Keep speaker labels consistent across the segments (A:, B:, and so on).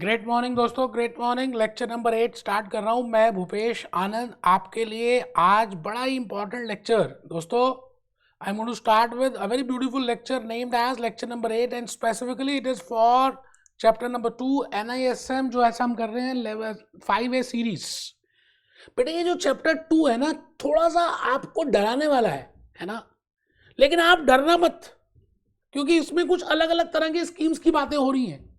A: Great morning दोस्तों, great morning. Lecture number 8 start कर रहा हूं। मैं भूपेश आनंद आपके लिए आज बड़ा ही इंपॉर्टेंट लेक्चर दोस्तों। I am going to start with a very beautiful lecture named as lecture number 8 and specifically it is for chapter number 2 NISM, जो ऐसा हम कर रहे हैं लेवल 5A सीरीज। बेटे ये जो चैप्टर 2 है ना, थोड़ा सा आपको डराने वाला है ना, लेकिन आप डरना मत, क्योंकि इसमें कुछ अलग अलग तरह की स्कीम्स की बातें हो रही हैं।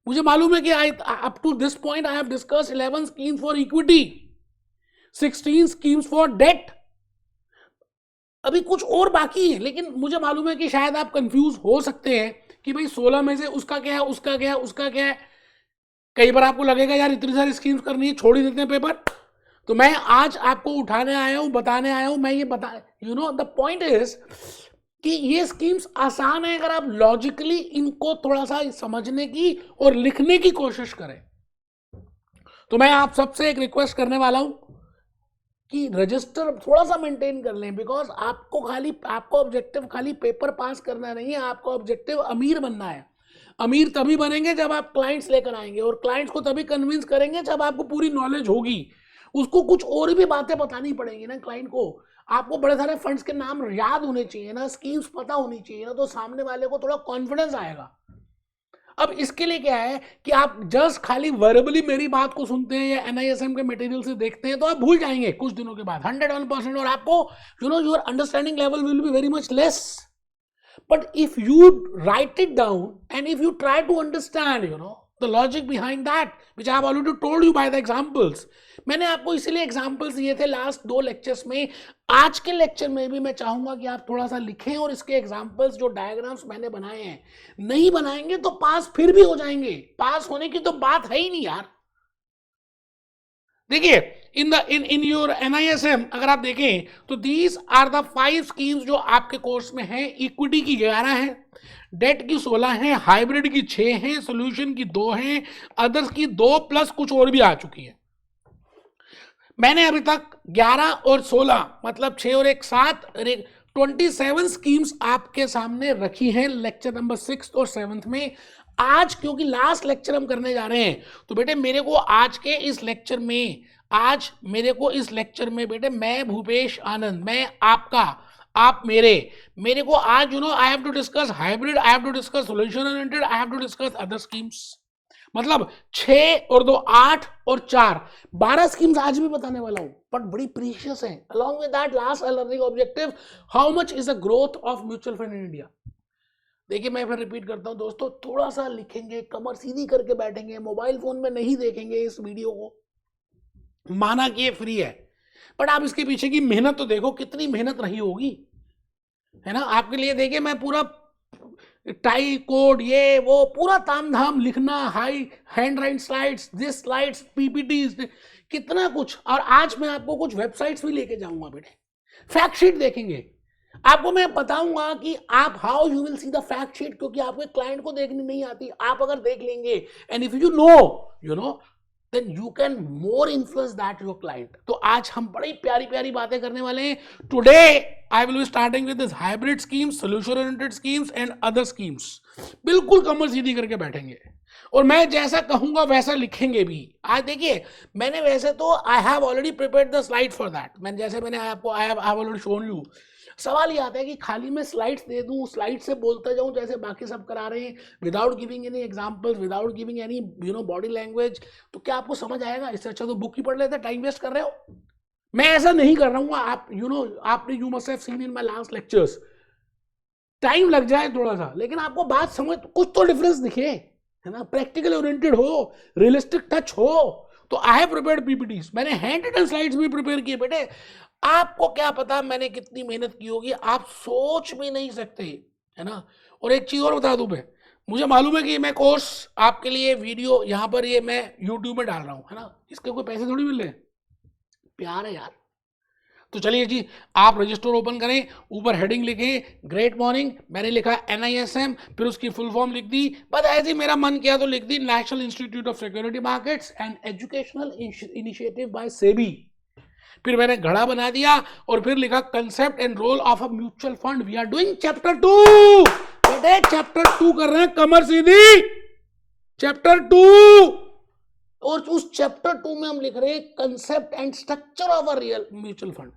A: मुझे मालूम है कि up to this point I have discuss 11 schemes for equity, 16 schemes for debt, अभी कुछ और बाकी है। लेकिन मुझे मालूम है कि शायद आप कंफ्यूज हो सकते हैं कि भाई 16 में से उसका क्या है, उसका क्या है, उसका क्या है। कई बार आपको लगेगा यार इतनी सारी स्कीम्स करनी है, छोड़ ही देते हैं पेपर। तो मैं आज आपको उठाने आया हूं, बताने आया हूं। मैं ये बता द पॉइंट इज कि ये स्कीम्स आसान है अगर आप लॉजिकली इनको थोड़ा सा समझने की और लिखने की कोशिश करें। तो मैं आप सबसे एक रिक्वेस्ट करने वाला हूं कि रजिस्टर थोड़ा सा मेंटेन कर लें, बिकॉज आपको ऑब्जेक्टिव खाली पेपर पास करना नहीं है, आपको ऑब्जेक्टिव अमीर बनना है। अमीर तभी बनेंगे जब आप क्लाइंट्स लेकर आएंगे, और क्लाइंट्स को तभी कन्विंस करेंगे जब आपको पूरी नॉलेज होगी। उसको कुछ और भी बातें बतानी पड़ेंगी ना क्लाइंट को। आपको बड़े सारे फंड्स के नाम याद होने चाहिए ना, स्कीम्स पता होनी चाहिए ना, तो सामने वाले को थोड़ा कॉन्फिडेंस आएगा। अब इसके लिए क्या है कि आप जस्ट खाली वर्बली मेरी बात को सुनते हैं या NISM के मटेरियल से देखते हैं तो आप भूल जाएंगे कुछ दिनों के बाद 101%, और आपको your understanding level will be very much less. But if you write it down and if you try to understand, the logic behind that, which I have already told you by the examples, मैंने आपको इसीलिए examples दिए थे last 2 lectures में। आज के lecture में भी मैं चाहूंगा कि आप थोड़ा सा लिखें और इसके एग्जाम्पल्स, जो डायग्राम्स मैंने बनाए हैं, नहीं बनाएंगे तो पास फिर भी हो जाएंगे। पास होने की तो बात है ही नहीं यार। देखिए इन योर NISM अगर आप देखें तो दीज आर द 5 स्कीम्स जो आपके कोर्स में हैं। इक्विटी की 11 है, डेट की 16 है, हाइब्रिड की 6 है, सोल्यूशन की 2 है, अदर्स की 2 प्लस कुछ और भी आ चुकी है। मैंने अभी तक 11 और 16 मतलब 6 और 1 7 27 स्कीम्स आपके सामने रखी हैं लेक्चर नंबर 6 और 7 में। आज क्योंकि लास्ट लेक्चर हम करने जा रहे हैं, तो बेटे मेरे को आज इस लेक्चर में बेटे मैं भूपेश आनंद, मैं आपका, आप मेरे को आज I have to discuss hybrid, I have to discuss solution oriented, I have to discuss other schemes. मतलब 6 और 2 8 और 4 12 स्कीम्स आज भी बताने वाला हूं, बट बड़ी प्रीशियस है। Along with that last learning objective, how much is the growth of mutual fund in India. देखिए मैं फिर रिपीट करता हूं दोस्तों, थोड़ा सा लिखेंगे, कमर सीधी करके बैठेंगे, मोबाइल फोन में नहीं देखेंगे इस वीडियो को। माना कि ये फ्री है, बट आप इसके पीछे की मेहनत तो देखो, कितनी मेहनत रही होगी, है ना आपके लिए। देखिए मैं पूरा टाई कोड, ये वो पूरा तामझाम लिखना, high hand right slides, this slides, PPTs, कितना कुछ। और आज मैं आपको कुछ वेबसाइट्स भी लेके जाऊंगा बेटे, फैक्ट शीट देखेंगे। आपको मैं बताऊंगा कि आप how you will see the fact sheet, क्योंकि आपके क्लाइंट को देखनी नहीं आती। आप अगर देख लेंगे and if you know then you can more influence that your client। तो आज हम बड़ी प्यारी प्यारी बातें करने वाले हैं। Today I will be starting with this hybrid schemes, solution oriented schemes and other schemes। बिल्कुल कमर सीधी करके बैठेंगे और मैं जैसा कहूंगा वैसा लिखेंगे भी। आज देखिए मैंने वैसे तो I have already prepared the slide for that। मैंने आपको I have already shown you। सवाल ये आता है कि खाली मैं स्लाइड्स दे दूं, स्लाइड से बोलता जाऊं जैसे बाकी सब करा रहे हैं, without giving any examples, without giving any body language, तो क्या आपको समझ आएगा? इससे अच्छा तो बुक ही पढ़ लेते, टाइम वेस्ट कर रहे हो। मैं ऐसा नहीं कर रहा हूँ। आप आपने you must have seen in my last lectures, time लग जाए थोड़ा सा, लेकिन आपको बात समझ, कुछ तो डिफरेंस दिखे, है ना, प्रैक्टिकल ओरिएंटेड हो, रियलिस्टिक टच हो। तो आई हैव प्रिपेयर्ड PPTs, मैंने हैंड रिटन स्लाइड्स भी प्रिपेयर किए बेटे। आपको क्या पता मैंने कितनी मेहनत की होगी, आप सोच भी नहीं सकते, है ना। और एक चीज और बता दूं, मैं मुझे मालूम है कि मैं कोर्स आपके लिए वीडियो यहाँ पर ये मैं YouTube में डाल रहा हूँ, है ना, इसके कोई पैसे थोड़ी मिल रहे, प्यार है यार। तो चलिए जी, आप रजिस्टर ओपन करें, ऊपर हेडिंग लिखें ग्रेट मॉर्निंग, मैंने लिखा NISM, फिर उसकी फुल फॉर्म लिख दी, बस ऐसे ही मेरा मन किया तो लिख दी national institute of securities markets and educational initiative by SEBI। फिर मैंने घड़ा बना दिया और फिर लिखा concept and role of a mutual fund. We are doing chapter 2 बेटे, चैप्टर 2 कर रहे हैं, कमर सीधी, चैप्टर 2। और उस चैप्टर 2 में हम लिख रहे हैं concept and structure of a real mutual fund.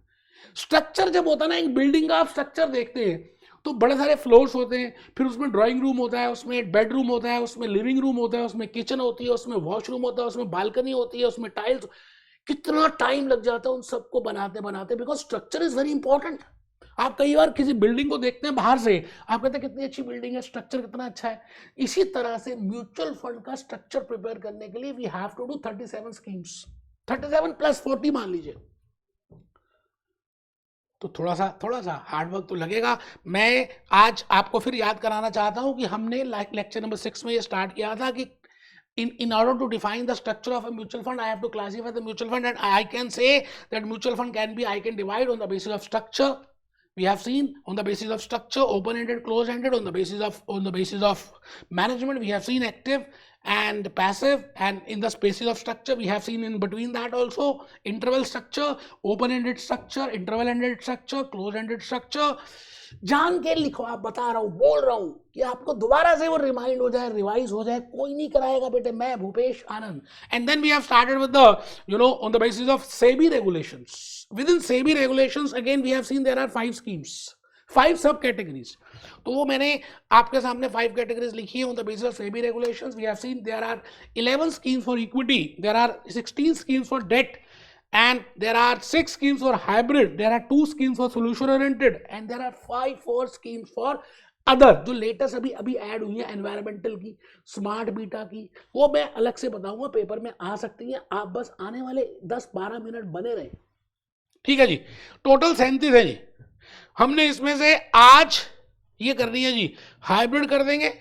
A: Structure जब होता है ना, एक बिल्डिंग का आप स्ट्रक्चर देखते हैं तो बड़े सारे फ्लोर्स होते हैं, फिर उसमें ड्राइंग रूम होता है, उसमें बेडरूम होता है, उसमें लिविंग रूम होता है, उसमें किचन होती है, उसमें वॉशरूम होता है, उसमें बालकनी होती है, उसमें टाइल्स। कितना टाइम लग जाता है उन सबको बनाते बनाते, because structure is very important. आप कई बार किसी बिल्डिंग को देखते हैं बाहर से, आप कहते हैं कितनी अच्छी बिल्डिंग है, स्ट्रक्चर कितना अच्छा है। इसी तरह से म्यूचुअल फंड का स्ट्रक्चर प्रिपेयर करने के लिए we have to do 37 schemes, 37 plus 40 मान लीजिए। तो थोड़ा सा हार्ड वर्क तो लगेगा। मैं आज आपको फिर याद कराना चाहता हूं कि हमने लेक्चर नंबर 6 में ये स्टार्ट किया था कि in order to define the structure of a mutual fund, I have to classify the mutual fund, and I can say that mutual fund I can divide on the basis of structure. We have seen on the basis of structure, open-ended, closed-ended. On the basis of management, we have seen active and passive, and in the basis of structure, we have seen in between that also interval structure, open-ended structure, interval-ended structure, closed-ended structure. जान के लिखो, आप बता रहा हूँ, बोल रहा हूँ कि आपको दोबारा से वो रिमाइंड हो जाए, रिवाइज हो जाए। कोई नहीं कराएगा बेटे, मैं Bhupesh Anand. And then we have started with the on the basis of SEBI regulations. Within SEBI regulations, again we have seen there are 5 schemes, 5 sub categories. तो वो मैंने आपके सामने 5 categories लिखी है on the basis of SEBI regulations. We have seen there are 11 schemes for equity, there are 16 schemes for debt, and there are 6 schemes for hybrid, there are 2 schemes for solution oriented, and there are 4 schemes for other, जो latest अभी add हुई है, environmental की, smart beta की। वो मैं अलग से बताऊंगा, पेपर में आ सकती है। आप बस आने वाले 10-12 मिनट बने रहे, ठीक है जी। टोटल 37 है जी। हमने इसमें से आज ये करनी है जी, हाइब्रिड कर देंगे,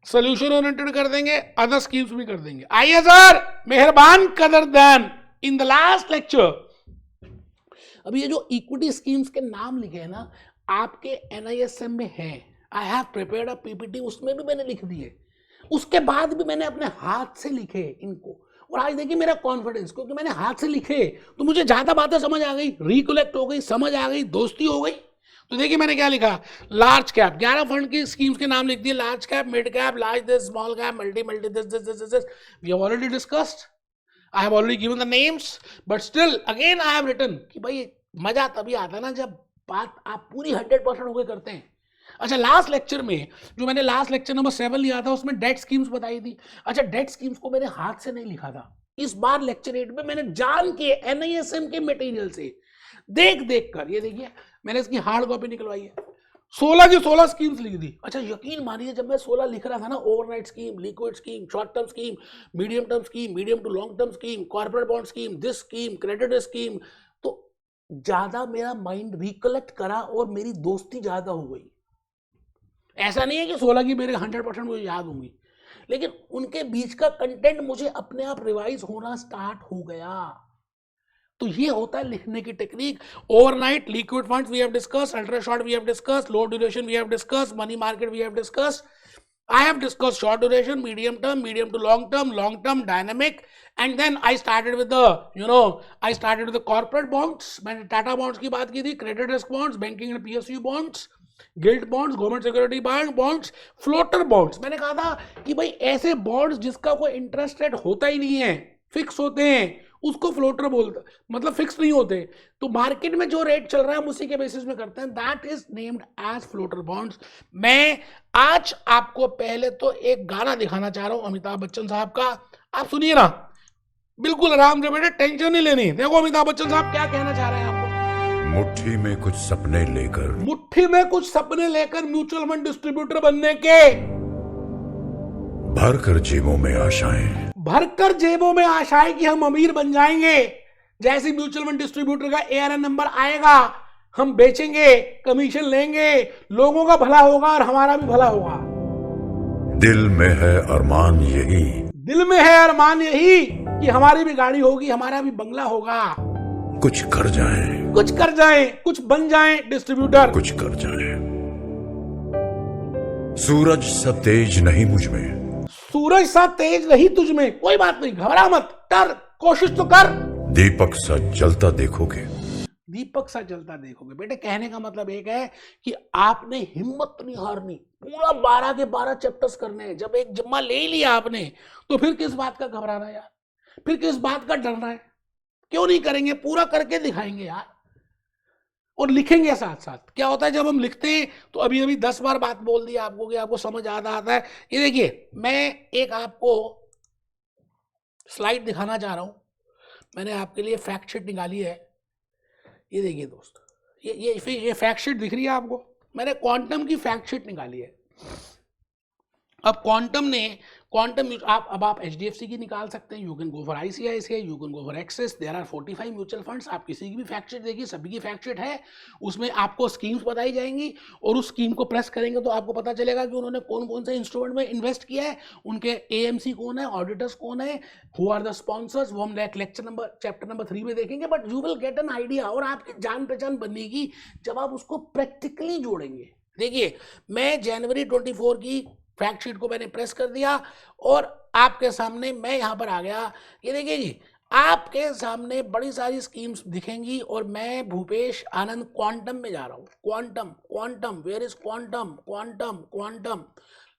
A: सोल्यूशन ओरिएंटेड कर देंगे, अदर स्कीम्स भी कर देंगे। आइए सर, मेहरबान कदरदान, इन द लास्ट लेक्चर अभी ये जो इक्विटी स्कीम्स के नाम लिखे हैं ना, आपके NISM में है। I have prepared a PPT, उसमें भी मैंने लिख दिए, उसके बाद भी मैंने अपने हाथ से लिखे इनको। और आज देखिए मेरा कॉन्फिडेंस, क्योंकि मैंने हाथ से लिखे तो मुझे ज्यादा बातें समझ आ गई, रिकलेक्ट हो गई, समझ आ गई, दोस्ती हो गई। तो देखिए मैंने क्या लिखा, लार्ज कैप 11 फंड की स्कीम्स के नाम लिख दिए, large cap, mid cap, large this, small cap, multi this we have already discussed, I have already given the names, but still again I have written कि भाई मजा तभी आता है ना जब बात आप पूरी 100% होकर करते हैं। अच्छा, लास्ट लेक्चर में जो मैंने लास्ट लेक्चर नंबर 7 लिया था, उसमें डेट स्कीम्स बताई थी। अच्छा, डेट स्कीम्स को मैंने हाथ से नहीं लिखा था, इस बार लेक्चर 8 में मैंने जान के NISM के मटेरियल से देख कर, ये देखिए मैंने इसकी हार्ड कॉपी निकलवाई है, 16 की 16 स्कीम्स लिख दी। अच्छा, यकीन मानिए जब मैं 16 लिख रहा था ना, overnight scheme, liquid scheme, short term scheme, medium term scheme, medium to long term scheme, corporate bond scheme, this scheme, credit scheme, तो ज्यादा मेरा माइंड रिकलेक्ट करा और मेरी दोस्ती ज्यादा हो गई। ऐसा नहीं है कि 16 की मेरे 100% मुझे याद होंगी, लेकिन उनके बीच का कंटेंट मुझे अपने आप रिवाइज होना स्टार्ट हो गया। तो ये होता है लिखने की technique. Overnight, liquid funds we have discussed, ultra short we have discussed, low duration we have discussed, money market we have discussed, I have discussed short duration, medium to long term, dynamic, and then I started with the corporate bonds. मैंने Tata bonds की बात की थी, credit risk bonds, banking and PSU bonds, guild bonds, government security bonds, floater bonds. मैंने कहा था कि भाई ऐसे बॉन्ड्स जिसका कोई इंटरेस्ट रेट होता ही नहीं है, फिक्स होते हैं, उसको फ्लोटर बोलते, मतलब फिक्स नहीं होते। तो मार्केट में जो रेट चल रहा है हम उसी के बेसिस में करते हैं, that is named as floater bonds. मैं आज आपको पहले तो एक गाना दिखाना चाह रहा हूं अमिताभ बच्चन साहब का, आप सुनिए ना, बिल्कुल आराम से बेटे, टेंशन नहीं लेनी। देखो अमिताभ बच्चन साहब क्या कहना चाह रहे हैं आपको।
B: मुट्ठी में कुछ सपने लेकर
A: म्यूचुअल फंड डिस्ट्रीब्यूटर बनने के,
B: भरकर जेबों में आशाएं कि हम अमीर बन जाएंगे। जैसे म्यूचुअल फंड डिस्ट्रीब्यूटर का ARN नंबर आएगा, हम बेचेंगे, कमीशन लेंगे, लोगों का भला होगा और हमारा भी भला होगा। दिल में है अरमान यही
A: कि हमारी भी गाड़ी होगी, हमारा भी बंगला होगा,
B: कुछ कर जाएं, कुछ
A: बन जाएं डिस्ट्रीब्यूटर,
B: कुछ कर जाएं। सूरज सा तेज नहीं मुझ में,
A: सूरज सा तेज नहीं तुझ में, कोई बात नहीं, घबरा मत, कर, कोशिश तो कर।
B: दीपक सा जलता देखोगे। बेटे कहने का मतलब एक है कि आपने हिम्मत नहीं हारनी, पूरा 12 के 12 चैप्टर्स करने हैं। जब एक जिम्मा ले लिया आपने तो फिर किस बात का घबराना यार। फिर किस बात का डरना है? क्यों नहीं करेंगे? पूरा करके दिखाएंगे यार, और लिखेंगे साथ साथ। क्या होता है जब हम लिखते हैं तो अभी अभी 10 बार बात बोल दी आपको कि आपको समझ आता है। ये देखिए, मैं एक आपको स्लाइड दिखाना चाह रहा हूं। मैंने आपके लिए फैक्ट शीट निकाली है। ये देखिए दोस्त, ये फैक्ट शीट दिख रही है आपको? मैंने क्वांटम की फैक्ट शीट निकाली है। अब क्वांटम आप अब आप HDFC की निकाल सकते हैं, you can go for ICICI, you can go for Axis, there are 45 mutual funds. आप किसी की भी फैक्ट शीट देखिए, सभी की फैक्ट शीट है, उसमें आपको स्कीम्स बताई जाएंगी, और उस स्कीम को प्रेस करेंगे तो आपको पता चलेगा कि उन्होंने कौन कौन से इंस्ट्रूमेंट में इन्वेस्ट किया है, उनके AMC कौन है, ऑडिटर्स कौन है, हु आर द स्पॉन्सर्स, वो हम चैप्टर नंबर 3 में देखेंगे। But you will get an idea, और आपकी जान पहचान बनेगी जब आप उसको प्रैक्टिकली जोड़ेंगे। देखिए, मैं जनवरी 24 की फैक्ट शीट को मैंने प्रेस कर दिया, और आपके सामने मैं यहां पर आ गया। ये देखिए जी, आपके सामने बड़ी सारी स्कीम्स दिखेंगी, और मैं भूपेश आनंद क्वांटम में जा रहा हूं। Quantum, Quantum, where is Quantum? Quantum, Quantum,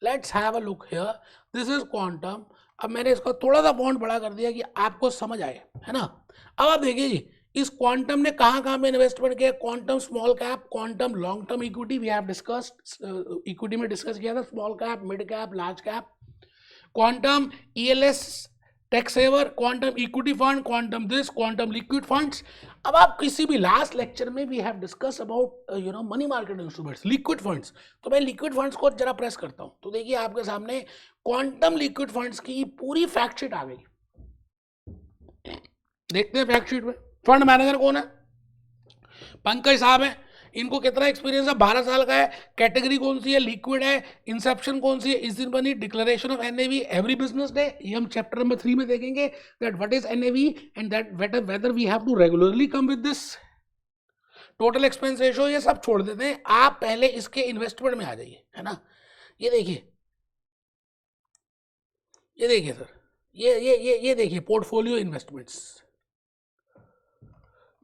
B: let's have a look here, this is Quantum. अब मैंने इसको थोड़ा सा फॉन्ट बड़ा कर दिया कि आपको समझ आए, है ना। अब आप देखिए जी, इस क्वांटम ने कहां पे इन्वेस्टमेंट किया? Quantum small cap, Quantum long term equity, we have discussed, equity में डिस्कस किया था, small cap, mid cap, large cap, Quantum ELS tax saver, Quantum equity fund, Quantum this, Quantum liquid funds. अब आप किसी भी लास्ट लेक्चर में we have discuss about money market instruments, liquid funds. तो मैं लिक्विड फंड्स को जरा प्रेस करता हूं, तो देखिए आपके सामने क्वांटम लिक्विड फंड्स की पूरी फैक्ट शीट आ गई। देखते हैं फैक्ट शीट में फंड मैनेजर कौन है? पंकज साहब है। इनको कितना एक्सपीरियंस है? 12 साल का है। कैटेगरी कौन सी है? लिक्विड है। इंसेप्शन कौन सी है? इस दिन बनी। Declaration of NAV every business day, ये हम चैप्टर नंबर 3 में देखेंगे, that what is NAV and that whether we have to regularly come with this. Total expense ratio ये सब छोड़ देते हैं, आप पहले इसके इन्वेस्टमेंट में आ जाइए, है ना। ये देखिए, ये देखिए सर, ये देखिए पोर्टफोलियो इन्वेस्टमेंट्स,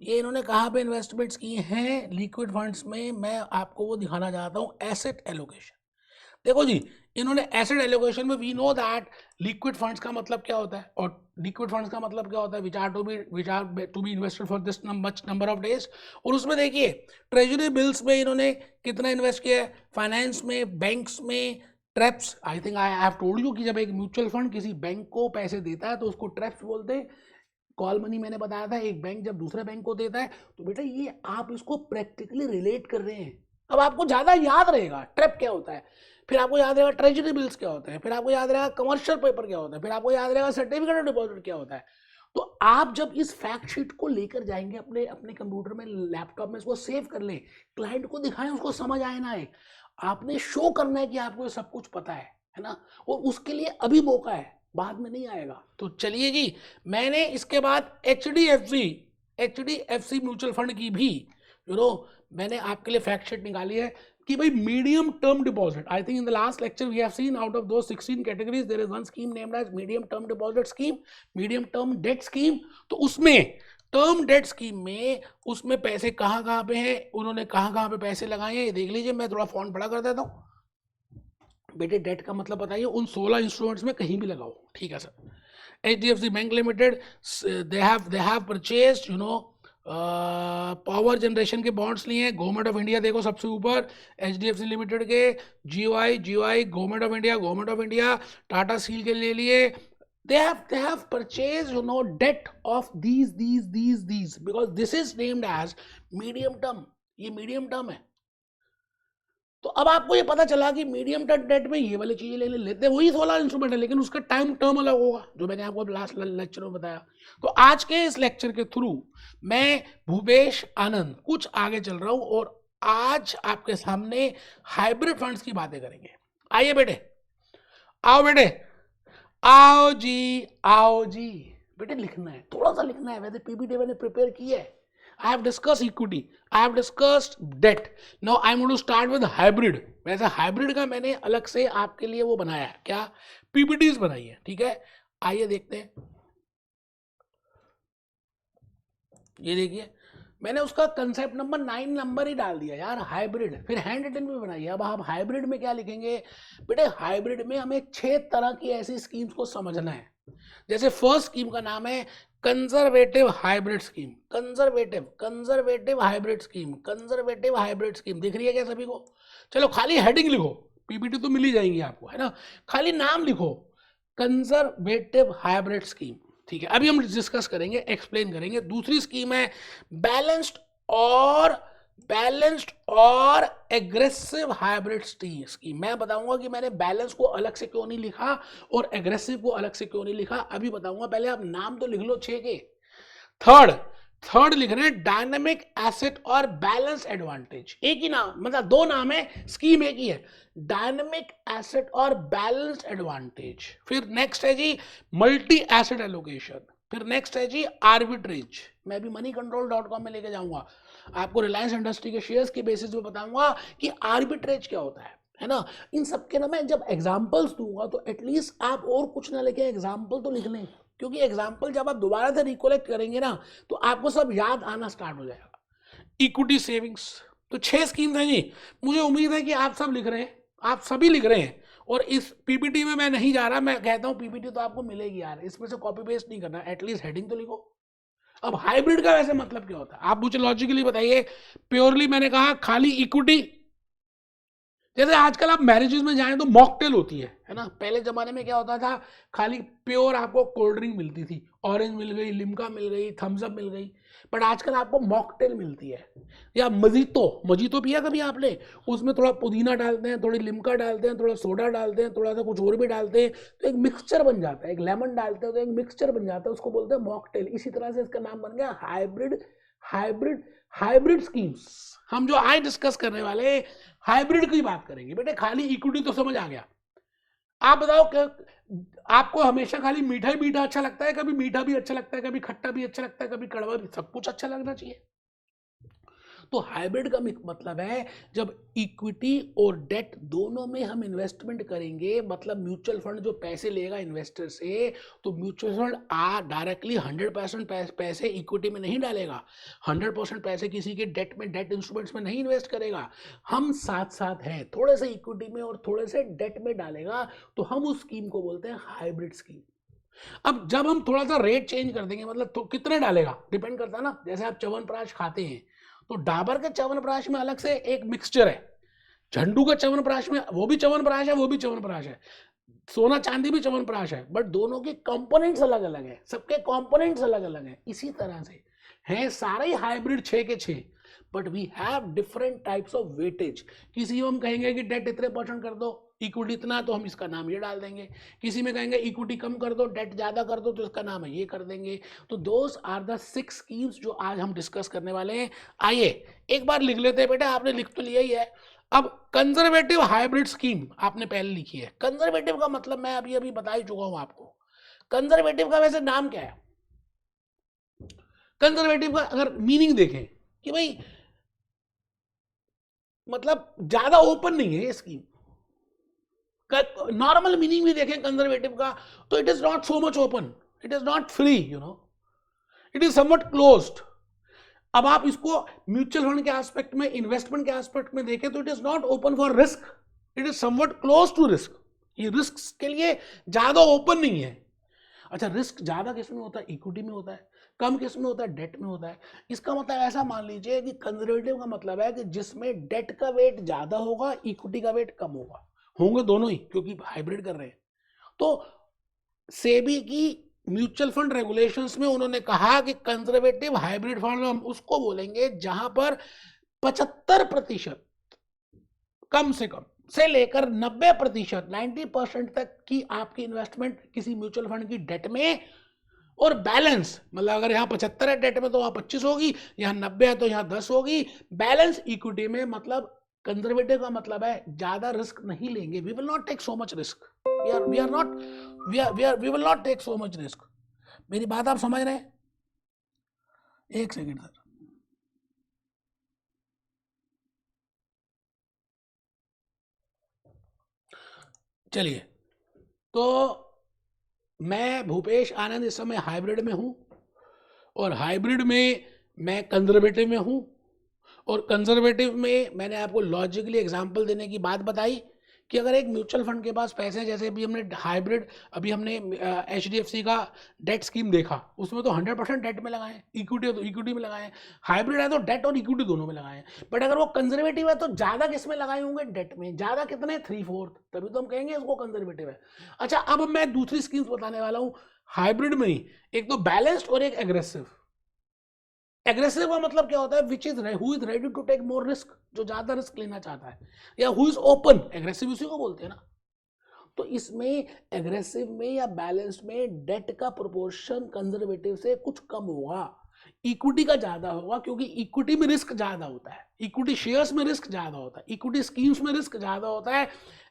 B: ये इन्होंने कहाँ पे इन्वेस्टमेंट्स की हैं? लिक्विड फंड्स में। मैं आपको वो दिखाना चाहता हूँ, एसेट एलोकेशन। देखो जी, इन्होंने एसेट एलोकेशन में, we know that liquid funds का मतलब क्या होता है, और लिक्विड फंड्स का मतलब क्या होता है? Which are to be invested for this much number of days. और उसमें देखिए, ट्रेजरी बिल्स में इन्होंने कितना इन्वेस्ट किया है, फाइनेंस में, बैंक्स में, traps. I think I have told you कि जब एक म्यूचुअल फंड किसी बैंक को पैसे देता है तो उसको ट्रैप्स बोलते हैं। कॉल मनी मैंने बताया था, एक बैंक जब दूसरे बैंक को देता है, तो बेटा ये आप इसको प्रैक्टिकली रिलेट कर रहे हैं। अब आपको ज्यादा याद रहेगा ट्रैप क्या होता है, फिर आपको याद रहेगा ट्रेजरी बिल्स क्या होता है, फिर आपको याद रहेगा कमर्शियल पेपर क्या होता है, फिर आपको याद रहेगा सर्टिफिकेट ऑफ डिपॉजिट क्या होता है। तो आप जब इस फैक्ट शीट को लेकर जाएंगे अपने अपने कंप्यूटर में, लैपटॉप में, इसको सेव कर लें, क्लाइंट को दिखाएं, उसको समझ आए ना आए, आपने शो करना है कि आपको सब कुछ पता है ना। और उसके लिए अभी मौका है, बाद में नहीं आएगा। तो चलिए जी, मैंने इसके बाद HDFC म्यूचुअल फंड की भी मैंने आपके लिए फैक्ट शीट निकाली है कि भाई medium term deposit, I think in the last lecture we have seen out of दो 16 categories there is one scheme named as medium term deposit scheme, medium term debt scheme. तो उसमें term debt scheme में उसमें पैसे कहाँ पे हैं, उन्होंने कहाँ पे पैसे लगाए हैं, देख लीजिए। मैं थोड़ा फॉन्ट बड़ा कर देता हूँ। बेटे डेट का मतलब बताइए, उन 16 इंस्ट्रूमेंट्स में कहीं भी लगाओ, ठीक है sir. HDFC bank limited, they have purchased power generation के बॉन्ड्स लिए हैं। गवर्नमेंट ऑफ इंडिया देखो सबसे ऊपर, HDFC लिमिटेड के GOI government of India, Tata steel के ले लिए। they have purchased debt of these because this is named as medium term, ये मीडियम टर्म है। तो अब आपको ये पता चला कि मीडियम टर्म डेट में ये वाली चीजें लेते हैं, वही 16 इंस्ट्रूमेंट है, लेकिन उसका टर्म अलग होगा, जो मैंने आपको लास्ट लेक्चर में बताया। तो आज के इस लेक्चर के थ्रू मैं भूपेश आनंद कुछ आगे चल रहा हूं, और आज आपके सामने हाइब्रिड फंड्स की बातें करेंगे। आइए बेटे, आओ बेटे, आओ जी बेटे, लिखना है, थोड़ा सा लिखना है। वैसे PPT मैंने प्रिपेयर की है। I have discussed equity, I have discussed debt. Now I am going to start with hybrid. वैसे हाइब्रिड का मैंने अलग से आपके लिए वो बनाया है, क्या PPTs बनाई है, ठीक है। आइए देखते हैं। ये देखिए, मैंने उसका कंसेप्ट नंबर 9 नंबर ही डाल दिया यार, हाइब्रिड। फिर हैंड रिटन भी बनाई है। अब आप हाइब्रिड में क्या लिखेंगे बेटे? हाइब्रिड में हमें 6 तरह की ऐसी स्कीम्स को समझना है।
A: जैसे फर्स्ट स्कीम का नाम है conservative hybrid scheme, conservative hybrid scheme, conservative hybrid scheme, दिख रही है क्या सभी को? चलो खाली हेडिंग लिखो, पीपीटी तो मिल ही जाएंगी आपको, है ना, खाली नाम लिखो कंजर्वेटिव हाइब्रिड स्कीम। ठीक है, अभी हम डिस्कस करेंगे, एक्सप्लेन करेंगे। दूसरी स्कीम है बैलेंस्ड और एग्रेसिव हाइब्रिड स्कीम। मैं बताऊंगा कि मैंने बैलेंस को अलग से क्यों नहीं लिखा और एग्रेसिव को अलग से क्यों नहीं लिखा, अभी बताऊंगा। पहले आप नाम तो लिख लो 6 के। थर्ड लिख रहे हैं डायनेमिक एसेट और बैलेंस एडवांटेज। एक ही नाम, मतलब 2 नाम है, स्कीम एक ही है, डायनेमिक एसेट और बैलेंस एडवांटेज। फिर नेक्स्ट है जी मल्टी एसेट एलोकेशन। फिर नेक्स्ट है जी आर्बिट्रेज। मैं भी moneycontrol.com में लेके जाऊंगा आपको, रिलायंस इंडस्ट्री के शेयर्स के बेसिस पे बताऊंगा कि आर्बिट्रेज क्या होता है ना। इन सबके ना मैं जब एग्जांपल्स दूंगा तो एटलीस्ट आप और कुछ ना लेके एग्जांपल तो लिख लें, क्योंकि एग्जाम्पल जब आप दोबारा से रिकोलेक्ट करेंगे ना तो आपको सब याद आना स्टार्ट हो जाएगा। इक्विटी सेविंग्स, तो 6 स्कीम्स हैं जी। मुझे उम्मीद है कि आप सब लिख रहे हैं, आप सभी लिख रहे हैं। और इस पीपीटी में मैं नहीं जा रहा, मैं कहता हूं पीपीटी तो आपको मिलेगी यार, इसमें से कॉपी पेस्ट नहीं करना, एटलीस्ट हेडिंग तो लिखो। अब हाइब्रिड का वैसे मतलब क्या होता है आप मुझे लॉजिकली बताइए। प्योरली मैंने कहा खाली इक्विटी, जैसे आजकल आप मैरिजेस में जाएं तो मॉकटेल होती है ना। पहले जमाने में क्या होता था, खाली प्योर आपको कोल्ड ड्रिंक मिलती थी, ऑरेंज मिल गई, लिम्का मिल गई, थम्स अप मिल गई, बट आजकल आपको मॉकटेल मिलती है। या मजीतो पिया कभी आपने? उसमें थोड़ा पुदीना डालते हैं, थोड़ी लिम्का डालते हैं, थोड़ा सोडा डालते हैं, थोड़ा सा कुछ और भी डालते हैं, तो एक मिक्सचर बन जाता है। एक लेमन डालते हैं तो एक मिक्सचर बन जाता है, उसको बोलते हैं मॉकटेल। इसी तरह से इसका नाम बन गया हाइब्रिड स्कीम्स। हम जो आज डिस्कस करने वाले हाइब्रिड की बात करेंगे। बेटे खाली इक्विटी तो समझ आ गया। आप बताओ कि आपको हमेशा खाली मीठा ही मीठा अच्छा लगता है? कभी मीठा भी अच्छा लगता है, कभी खट्टा भी अच्छा लगता है, कभी कड़वा भी, सब कुछ अच्छा लगना चाहिए। तो हाइब्रिड का मतलब है जब इक्विटी और डेट दोनों में हम इन्वेस्टमेंट करेंगे, मतलब म्यूचुअल फंड जो पैसे लेगा इन्वेस्टर से, तो म्यूचुअल फंड डायरेक्टली 100% पैसे इक्विटी में नहीं डालेगा, 100% पैसे किसी के डेट में, डेट इंस्ट्रूमेंट्स में नहीं इन्वेस्ट करेगा। हम साथ साथ हैं, थोड़े से इक्विटी में और थोड़े से डेट में डालेगा, तो हम उस स्कीम को बोलते हैं हाइब्रिड स्कीम। अब जब हम थोड़ा सा रेट चेंज कर देंगे, मतलब तो कितने डालेगा डिपेंड करता है ना। जैसे आप च्यवनप्राश खाते हैं तो डाबर के च्यवनप्राश में अलग से एक मिक्सचर है, झंडू का च्यवनप्राश में वो भी च्यवनप्राश है, वो भी च्यवनप्राश है, सोना चांदी भी च्यवनप्राश है, बट दोनों के कंपोनेंट्स अलग अलग है, सबके कंपोनेंट्स अलग अलग है। इसी तरह से हैं सारे हाइब्रिड 6 के 6, but we have different types of weightage. किसी में हम कहेंगे कि डेट इतने % कर दो, इक्विटी इतना, तो हम इसका नाम ये डाल देंगे। किसी में कहेंगे इक्विटी कम कर दो, डेट ज़्यादा कर दो, तो इसका नाम है ये कर देंगे। तो दोज आर द 6 स्कीम्स जो आज हम डिस्कस करने वाले हैं। आइए एक बार लिख लेते हैं। बेटा आपने लिख तो लिया ही है। अब कंजर्वेटिव हाइब्रिड स्कीम आपने पहले लिखी है। कंजर्वेटिव का मतलब मैं अभी अभी बता ही चुका हूं आपको। कंजर्वेटिव का वैसे नाम क्या है? कंजर्वेटिव का अगर मीनिंग देखें कि भाई मतलब ज्यादा ओपन नहीं है ये स्कीम। नॉर्मल मीनिंग भी देखें कंजर्वेटिव का तो it is not so much open, it is not free, it is somewhat closed. अब आप इसको म्यूचुअल फंड के एस्पेक्ट में, इन्वेस्टमेंट के एस्पेक्ट में देखें तो it is not open for risk, it is somewhat close to risk. ये रिस्क के लिए ज्यादा ओपन नहीं है। अच्छा, रिस्क ज्यादा किस में होता है? इक्विटी में होता है। कम किस में होता है? डेट में होता है। इसका मतलब ऐसा मान लीजिए कि कंजर्वेटिव का मतलब है कि जिसमें डेट का वेट ज्यादा होगा, इक्विटी का वेट कम होगा, होंगे दोनों ही, क्योंकि हाइब्रिड कर रहे हैं। तो सेबी की म्यूचुअल फंड रेगुलेशंस में उन्होंने कहा कि कंजर्वेटिव हाइब्रिड फंड हम उसको बोलेंगे जहां पर 75% कम से कम से लेकर 90%, 90% तक की आपकी इन्वेस्टमेंट किसी म्यूचुअल फंड की डेट में, और बैलेंस मतलब अगर यहाँ 75 है डेट में तो वहां 25 होगी, यहाँ 90 है तो यहाँ 10 होगी। बैलेंस इक्विटी में मतलब कंजर्वेटिव का मतलब है ज्यादा रिस्क नहीं लेंगे। We will not take so much risk, we will not take so much risk. मेरी बात आप समझ रहे हैं? एक सेकंड सर। चलिए, तो मैं भूपेश आनंद इस समय हाइब्रिड में हूं, और हाइब्रिड में मैं कंजर्वेटिव में हूं, और कंजर्वेटिव में मैंने आपको लॉजिकली एग्जांपल देने की बात बताई कि अगर एक म्यूचुअल फंड के पास पैसे, जैसे अभी हमने हाइब्रिड, अभी हमने HDFC का डेट स्कीम देखा, उसमें तो 100% डेट में लगाए, इक्विटी है तो इक्विटी में लगाए, हाइब्रिड है तो डेट और इक्विटी दोनों में लगाए। बट अगर वो कंजर्वेटिव है तो ज़्यादा किस में लगाए होंगे? डेट में। ज़्यादा कितने? 3/4, तभी तो हम कहेंगे इसको कंजर्वेटिव है। अच्छा, अब मैं दूसरी स्कीम्स बताने वाला हूँ हाइब्रिड में ही, एक तो बैलेंस्ड और एक एग्रेसिव। एग्रेसिव का मतलब क्या होता है? Which is who is ready to take more risk, जो ज्यादा रिस्क लेना चाहता है, या हु इज ओपन, एग्रेसिव उसी को बोलते हैं ना। तो इसमें एग्रेसिव में या बैलेंस्ड में डेट का प्रोपोर्शन कंजर्वेटिव से कुछ कम होगा, इक्विटी का ज्यादा होगा, क्योंकि इक्विटी में रिस्क ज्यादा होता है, इक्विटी शेयर्स में रिस्क ज्यादा होता है, इक्विटी स्कीम्स में रिस्क ज्यादा होता है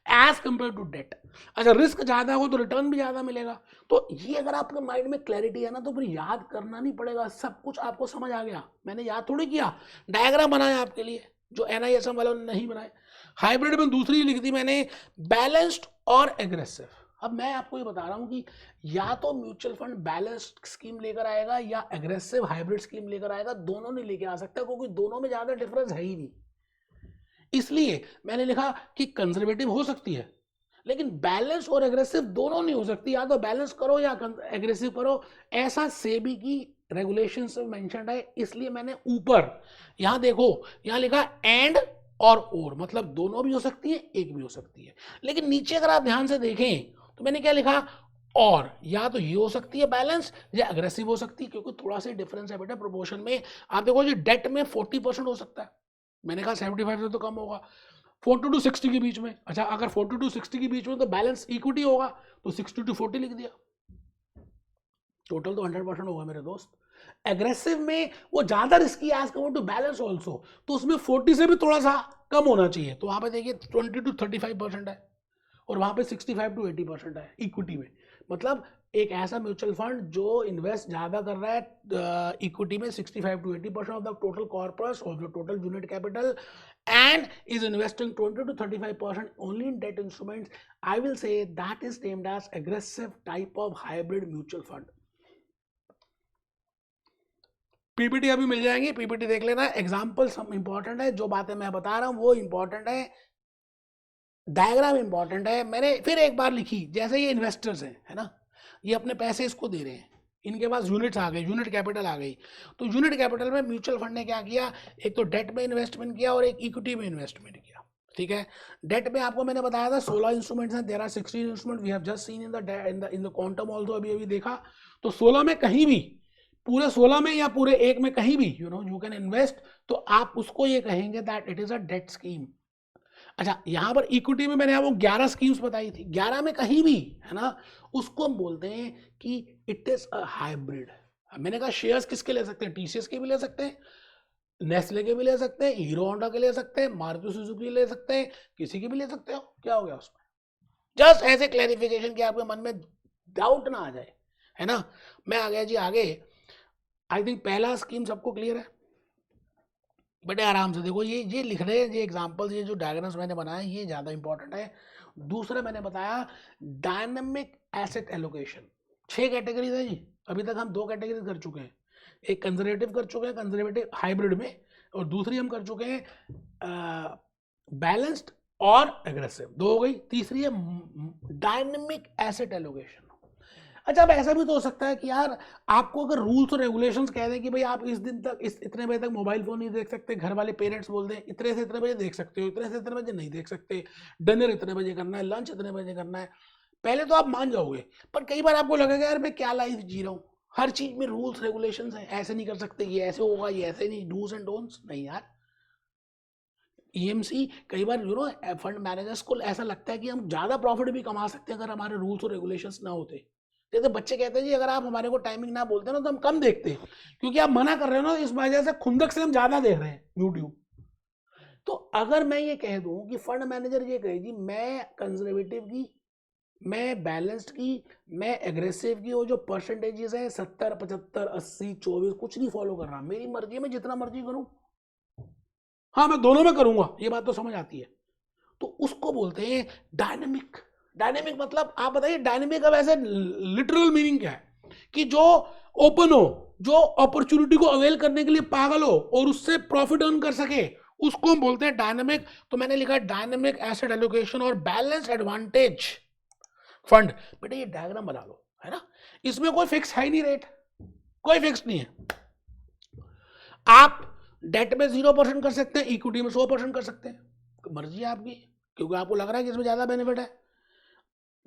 A: एज कंपेयर टू डेट। अच्छा, रिस्क ज्यादा हो तो रिटर्न भी ज्यादा मिलेगा। तो ये अगर आपके माइंड में क्लैरिटी है ना, तो फिर याद करना नहीं पड़ेगा, सब कुछ आपको समझ आ गया। मैंने याद थोड़ी किया, डायग्राम बनाया आपके लिए, जो NISM वालों ने नहीं बनाए। हाइब्रिड में दूसरी लिख दी मैंने, बैलेंस्ड और एग्रेसिव। अब मैं आपको ये बता रहा हूं कि या तो म्यूचुअल फंड बैलेंस्ड स्कीम लेकर आएगा या एग्रेसिव हाइब्रिड स्कीम लेकर आएगा, दोनों नहीं लेके आ सकता, क्योंकि दोनों में ज्यादा डिफरेंस है ही नहीं। इसलिए मैंने लिखा कि कंजर्वेटिव हो सकती है, लेकिन बैलेंस और एग्रेसिव दोनों नहीं हो सकती, या तो बैलेंस करो या एग्रेसिव करो, ऐसा सेबी की रेगुलेशंस में मेंशन्ड है। इसलिए मैंने ऊपर यहां देखो, यहां लिखा एंड और मतलब दोनों भी हो सकती है, एक भी हो सकती है। लेकिन नीचे अगर आप ध्यान से देखें तो मैंने क्या लिखा, और या तो ये हो सकती है बैलेंस या एग्रेसिव हो सकती है, क्योंकि थोड़ा सा डिफरेंस है बेटा प्रोपोर्शन में। आप देखो जी, डेट में 40% हो सकता है, मैंने कहा 75 से तो कम होगा, 40 to 60 के बीच में। अच्छा, अगर 40 to 60 के बीच में तो बैलेंस इक्विटी होगा, तो 60 to 40 लिख दिया, टोटल तो 100% होगा मेरे दोस्त। एग्रेसिव में वो ज्यादा risky as compare to balance also, तो उसमें 40 से भी थोड़ा सा कम होना चाहिए, तो वहां पे देखिए 20 to 35% है, और वहां पे 65 to 80% है इक्विटी में। मतलब एक ऐसा म्यूचुअल फंड जो इन्वेस्ट ज्यादा कर रहा है इक्विटी में, 65 to 80% of the total corpus और the total unit capital, and is investing 20 to 35% only in debt instruments, I will say that is named as aggressive type of hybrid mutual fund. PPT अभी मिल जाएंगी, PPT देख लेना, example सब important है, जो बातें मैं बता रहा हूं वो इंपॉर्टेंट है, डायग्राम इंपॉर्टेंट है। मैंने फिर एक बार लिखी, जैसे ये इन्वेस्टर्स हैं, है ना, ये अपने पैसे इसको दे रहे हैं, इनके पास यूनिट्स आ गए, यूनिट कैपिटल आ गई, तो यूनिट कैपिटल में म्यूचुअल फंड ने क्या किया, एक तो डेट में इन्वेस्टमेंट किया और एक इक्विटी में इन्वेस्टमेंट किया। ठीक है, डेट में आपको मैंने बताया था 16 इंस्ट्रूमेंट्स हैं, there are 16 instrument, we have just seen in the Quantum also, अभी देखा। तो 16 में कहीं भी, पूरे 16 में या पूरे एक में कहीं भी यू कैन इन्वेस्ट, तो आप उसको ये कहेंगे that it is a debt scheme. अच्छा, यहां पर इक्विटी में मैंने आपको 11 स्कीम्स बताई थी, 11 में कहीं भी, है ना, उसको हम बोलते हैं कि इट इज अ हाइब्रिड। मैंने कहा शेयर्स किसके ले सकते हैं? TCS के भी ले सकते हैं, नेस्ले के भी ले सकते हैं, हीरो होंडा के ले सकते हैं, मारुति सुजुकी के ले सकते हैं, किसी के भी ले सकते हो। क्या हो गया उसमें? जस्ट ऐसे क्लैरिफिकेशन कि आपके मन में डाउट ना आ जाए, है ना। मैं आ गया जी आगे। आई थिंक पहला स्कीम सबको क्लियर है, बड़े आराम से देखो, ये लिख रहे हैं, ये एग्जांपल्स, ये जो डायग्राम्स मैंने बनाए ये ज़्यादा इंपॉर्टेंट है। दूसरा मैंने बताया डायनामिक एसेट एलोकेशन, 6 कैटेगरीज है जी, अभी तक हम 2 कैटेगरीज कर चुके हैं, एक कंजर्वेटिव कर चुके हैं, कंजर्वेटिव हाइब्रिड में, और दूसरी हम कर चुके हैं बैलेंस्ड और एग्रेसिव, 2 हो गई। तीसरी है डायनामिक एसेट एलोकेशन। अच्छा, अब ऐसा भी तो हो सकता है कि यार आपको अगर रूल्स और रेगुलेशंस कह दें कि भाई आप इस दिन तक इतने बजे तक मोबाइल फोन नहीं देख सकते, घर वाले पेरेंट्स बोल दें इतने से इतने बजे देख सकते हो, इतने से इतने बजे नहीं देख सकते, डिनर इतने बजे करना है, लंच इतने बजे करना है, पहले तो आप मान जाओगे, पर कई बार आपको लगेगा यार मैं क्या लाइफ जी रहा हूँ, हर चीज में रूल्स रेगुलेशंस हैं, ऐसे नहीं कर सकते, ये ऐसे होगा, ये ऐसे नहीं, डूज एंड डोंट्स नहीं यार। EMC कई बार फंड मैनेजर्स को ऐसा लगता है कि हम ज्यादा प्रॉफिट भी कमा सकते हैं अगर हमारे रूल्स और रेगुलेशंस ना होते। जैसे बच्चे कहते हैं जी अगर आप हमारे को टाइमिंग ना बोलते ना तो हम कम देखते, क्योंकि आप मना कर रहे हो ना, इस वजह से खुंदक से हम ज्यादा देख रहे हैं यूट्यूब। तो अगर मैं ये कह दूं कि फंड मैनेजर ये कहे जी मैं कंजर्वेटिव की, मैं बैलेंस्ड की, मैं एग्रेसिव की, और जो परसेंटेजेस है 70, 75, 80, 24 कुछ नहीं फॉलो कर रहा, मेरी मर्जी है, मैं जितना मर्जी करूं, हाँ मैं दोनों में करूंगा, ये बात तो समझ आती है, तो उसको बोलते हैं डायनेमिक। डायनेमिक मतलब आप बताइए डायनेमिक का वैसे लिटरल मीनिंग क्या है? कि जो ओपन हो, जो अपॉर्चुनिटी को अवेल करने के लिए पागल हो और उससे प्रॉफिट अर्न कर सके, उसको हम बोलते हैं डायनेमिक। तो मैंने लिखा डायनेमिक एसेट एलोकेशन और बैलेंस एडवांटेज फंड। बेटा ये डायग्राम बना लो, है ना, इसमें कोई फिक्स है ही नहीं रेट, कोई फिक्स नहीं है। आप डेट में 0% कर सकते हैं, इक्विटी में 100% कर सकते हैं, मर्जी है आपकी, क्योंकि आपको लग रहा है कि इसमें ज्यादा बेनिफिट है।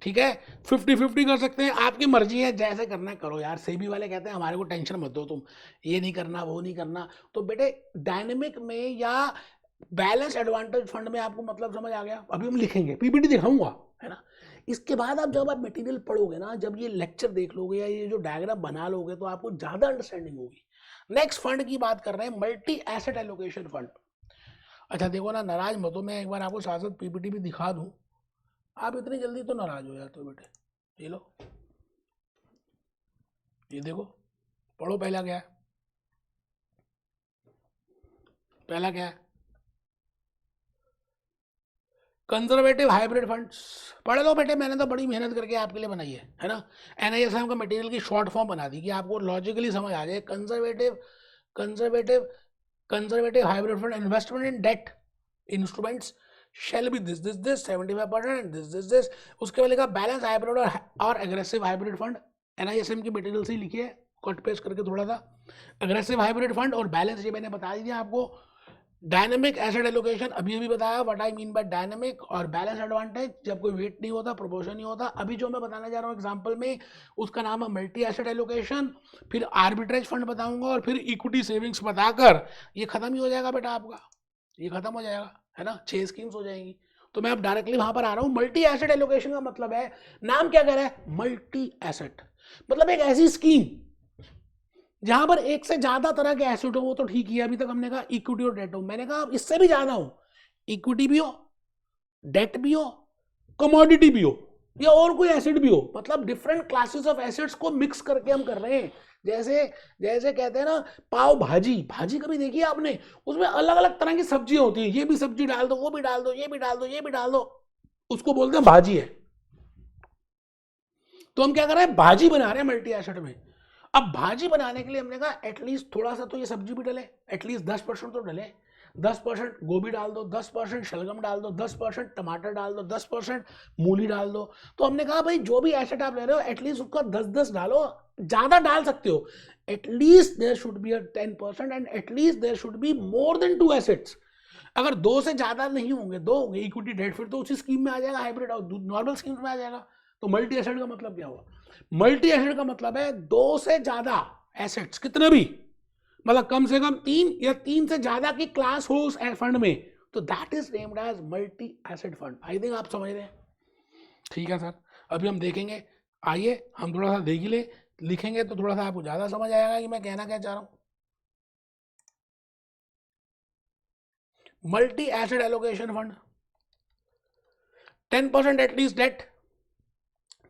A: ठीक है, 50-50 कर सकते हैं, आपकी मर्जी है, जैसे करना है करो यार। सेबी वाले कहते हैं हमारे को टेंशन मत दो, तुम ये नहीं करना वो नहीं करना। तो बेटे डायनेमिक में या बैलेंस एडवांटेज फंड में आपको मतलब समझ आ गया। अभी हम लिखेंगे, पीपीटी दिखाऊंगा, है ना। इसके बाद आप जब आप मटेरियल पढ़ोगे ना, जब ये लेक्चर देख लोगे या ये जो डायग्राम बना लोगे, तो आपको ज्यादा अंडरस्टैंडिंग होगी। नेक्स्ट फंड की बात कर रहे हैं, मल्टी एसेट एलोकेशन फंड। अच्छा देखो ना, नाराज मत हो, मैं एक बार आपको साथ साथ पीपीटी भी दिखा दूं, आप इतनी जल्दी तो नाराज हो जाते हो बेटे। ये लो, ये देखो, पढ़ो पहला क्या है, पहला क्या है, कंजर्वेटिव हाइब्रिड फंड्स। पढ़ लो बेटे, मैंने तो बड़ी मेहनत करके आपके लिए बनाई है ना। एनआईएसएम का मटेरियल की शॉर्ट फॉर्म बना दी कि आपको लॉजिकली समझ आ जाए। Conservative conservative conservative hybrid fund investment in debt instruments shall be this 75% this। उसके बाद लिखा बैलेंस हाइब्रिड और एग्रेसिव हाइब्रिड फंड। एनआईएसएम की मटेरियल से लिखी है, कट पेस्ट करके थोड़ा सा। एग्रेसिव हाइब्रिड फंड और बैलेंस ये मैंने बता दिया आपको। डायनेमिक एसेट एलोकेशन अभी अभी बताया, what I mean bye dynamic. और बैलेंस एडवांटेज, जब कोई वेट नहीं होता, प्रोपोर्शन नहीं होता। अभी जो मैं बताने जा रहा हूँ एग्जांपल में, उसका नाम है मल्टी एसेट एलोकेशन। फिर आर्बिट्रेज फंड बताऊंगा और फिर इक्विटी सेविंग्स बताकर ये खत्म ही हो जाएगा बेटा आपका, ये खत्म हो जाएगा, है ना, 6 स्कीम्स हो जाएंगी। तो मैं अब डायरेक्टली वहां पर आ रहा हूं। मल्टी एसेट एलोकेशन का मतलब है, नाम क्या कह रहा है, मल्टी एसेट, मतलब एक ऐसी स्कीम जहां पर एक से ज्यादा तरह के एसेट हो। वो तो ठीक है, अभी तक हमने कहा इक्विटी और डेट हो, मैंने कहा इससे भी ज्यादा हो, इक्विटी भी हो, डेट भी हो, कमोडिटी भी हो, या और कोई एसेट भी हो। मतलब डिफरेंट क्लासेस ऑफ एसेट्स को मिक्स करके हम कर रहे हैं। जैसे जैसे कहते हैं ना पाव भाजी, भाजी कभी देखी है आपने, उसमें अलग अलग तरह की सब्जियां होती है, ये भी सब्जी डाल दो, वो भी डाल दो, ये भी डाल दो, ये भी डाल दो, उसको बोलते हैं भाजी है। तो हम क्या कर रहे हैं, भाजी बना रहे हैं मल्टी एसेट में। अब भाजी बनाने के लिए हमने कहा एटलीस्ट थोड़ा सा तो ये सब्जी भी डले, एटलीस्ट 10% तो डले। 10% गोभी डाल दो, 10% शलगम डाल दो, 10% टमाटर डाल दो, 10% मूली डाल दो। तो हमने कहा भाई जो भी एसेट आप ले रहे हो एटलीस्ट उसका 10-10 डालो, ज्यादा डाल सकते हो। At least there should be 10% and at least there should be more than 2 assets. अगर 2 से ज्यादा नहीं होंगे, 2 होंगे इक्विटी डेट, फिर तो उसी स्कीम में आ जाएगा, हाइब्रिड और नॉर्मल स्कीम में आ जाएगा। तो मल्टी एसेट का मतलब क्या हुआ, मल्टी एसेट का मतलब है 2 से ज्यादा एसेट्स, कितने भी, मतलब कम से कम 3 या 3 से ज्यादा की क्लास हो उस फंड में, तो that is named as multi asset fund. I think आप समझ रहे हैं। ठीक है सर, अभी हम देखेंगे, आइए हम थोड़ा सा देख ही ले, लिखेंगे तो थोड़ा सा आपको ज्यादा समझ आएगा कि मैं कहना क्या चाह रहा हूं। Multi asset allocation fund, 10% at least debt,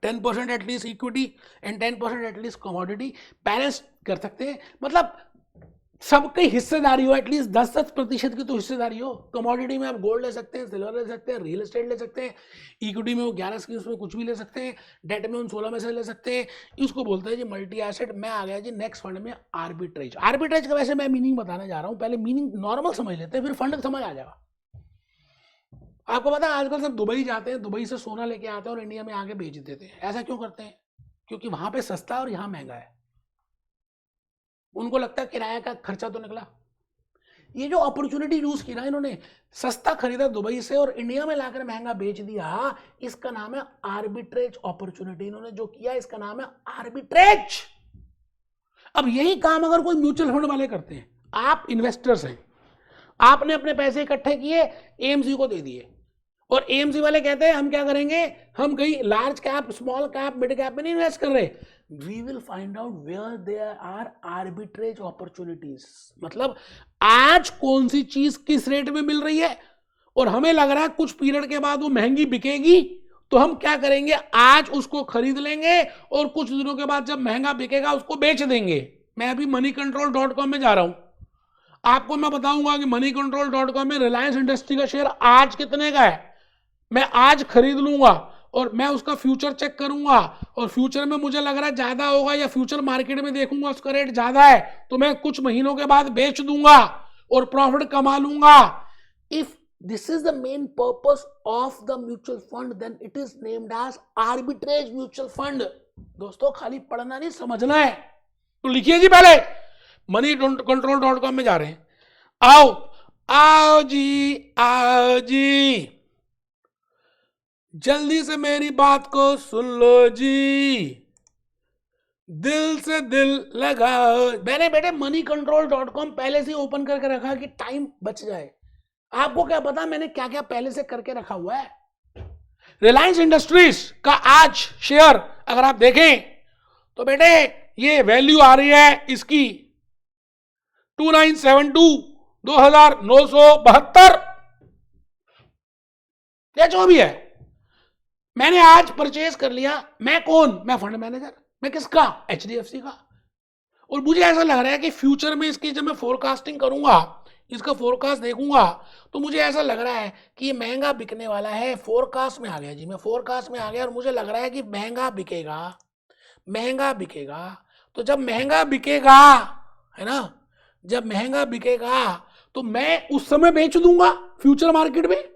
A: 10% at least equity and 10% at least commodity. Balance कर सकते हैं, मतलब सबकी हिस्सेदारी हो, एटलीस्ट 10% की तो हिस्सेदारी हो। कमोडिटी में आप गोल्ड ले सकते हैं, सिल्वर ले सकते हैं, रियल एस्टेट ले सकते हैं। इक्विटी में वो 11 स्कीम्स में कुछ भी ले सकते हैं, डेट में उन 16 में से ले सकते हैं। इसको बोलते हैं जी मल्टी एसेट। मैं आ गया जी नेक्स्ट फंड में, आर्बिट्रेज। आर्बिट्रेज का वैसे मैं मीनिंग बताने जा रहा हूँ, पहले मीनिंग नॉर्मल समझ लेते हैं, फिर फंड समझ आ जाएगा। आपको पता है आजकल सब दुबई जाते हैं, दुबई से सोना लेके आते हैं और इंडिया में आके बेच देते हैं। ऐसा क्यों करते हैं, क्योंकि वहां पे सस्ता और यहाँ महंगा है। उनको लगता है किराया का खर्चा तो निकला। ये जो अपॉर्चुनिटी यूज की ना इन्होंने, सस्ता खरीदा दुबई से और इंडिया में लाकर महंगा बेच दिया, इसका नाम है आर्बिट्रेज अपॉर्चुनिटी। इन्होंने जो किया इसका नाम है आर्बिट्रेज। अब यही काम अगर कोई म्यूचुअल फंड वाले करते हैं, आप इन्वेस्टर्स हैं, आपने अपने पैसे इकट्ठे किए, एएमसी को दे दिए, और एएमसी वाले कहते हैं हम क्या करेंगे, हम कहीं large cap, small cap, mid cap में नहीं इन्वेस्ट कर रहे, we will find out where there are arbitrage opportunities. मतलब आज कौन सी चीज किस रेट में मिल रही है और हमें लग रहा है कुछ पीरियड के बाद वो महंगी बिकेगी, तो हम क्या करेंगे, आज उसको खरीद लेंगे और कुछ दिनों के बाद जब महंगा बिकेगा उसको बेच देंगे। मैं अभी moneycontrol.com में जा रहा हूं, आपको मैं बताऊंगा कि moneycontrol.com में रिलायंस इंडस्ट्री का शेयर आज कितने का है। मैं आज खरीद लूंगा और मैं उसका फ्यूचर चेक करूंगा, और फ्यूचर में मुझे लग रहा है ज्यादा होगा, या फ्यूचर मार्केट में देखूंगा उसका रेट ज्यादा है, तो मैं कुछ महीनों के बाद बेच दूंगा और प्रॉफिट कमा लूंगा। if this is the main purpose of the mutual fund, then it is named as arbitrage mutual fund. दोस्तों खाली पढ़ना नहीं, समझना है. तो लिखिए जी, पहले moneycontrol.com में जा रहे हैं. आओ आओ जी, जल्दी से मेरी बात को सुन लो जी, दिल से दिल लगाओ. मैंने बेटे moneycontrol.com पहले से ओपन करके रखा कि टाइम बच जाए. आपको क्या पता मैंने क्या क्या पहले से करके रखा हुआ है. रिलायंस इंडस्ट्रीज का आज शेयर अगर आप देखें तो बेटे ये वैल्यू आ रही है इसकी 2972, 2972 या जो भी है. मैंने आज परचेज कर लिया. मैं कौन? मैं फंड मैनेजर. मैं किसका? HDFC का. और मुझे ऐसा लग रहा है कि फ्यूचर में इसकी जब मैं फोरकास्टिंग करूंगा, इसका फोरकास्ट देखूंगा, तो मुझे ऐसा लग रहा है कि ये महंगा बिकने वाला है. फोरकास्ट में आ गया जी, मैं फोरकास्ट में आ गया और मुझे लग रहा है कि महंगा बिकेगा. तो जब महंगा बिकेगा, है ना, जब महंगा बिकेगा तो मैं उस समय बेच दूंगा. फ्यूचर मार्केट में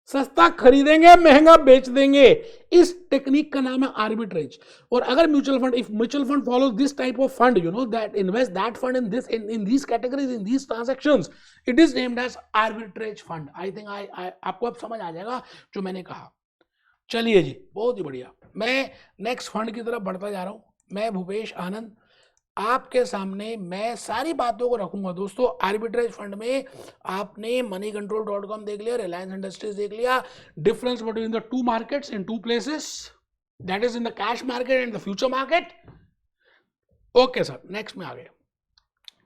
A: सस्ता खरीदेंगे, महंगा बेच देंगे. इस टेक्निक का नाम है आर्बिट्रेज. और अगर mutual fund, if mutual fund follows this type of fund, you know, that invest that fund in this, in these categories, in these transactions, it is named as arbitrage fund. I think आपको अब समझ आ जाएगा जो मैंने कहा. चलिए जी, बहुत ही बढ़िया. मैं नेक्स्ट फंड की तरफ बढ़ता जा रहा हूं. मैं भूपेश आनंद आपके सामने मैं सारी बातों को रखूंगा. दोस्तों आर्बिट्रेज फंड में आपने moneycontrol.com देख लिया, रिलायंस इंडस्ट्रीज देख लिया. Difference between the two markets in two places, that is in the cash market and the future market. Okay sir, next में आ गए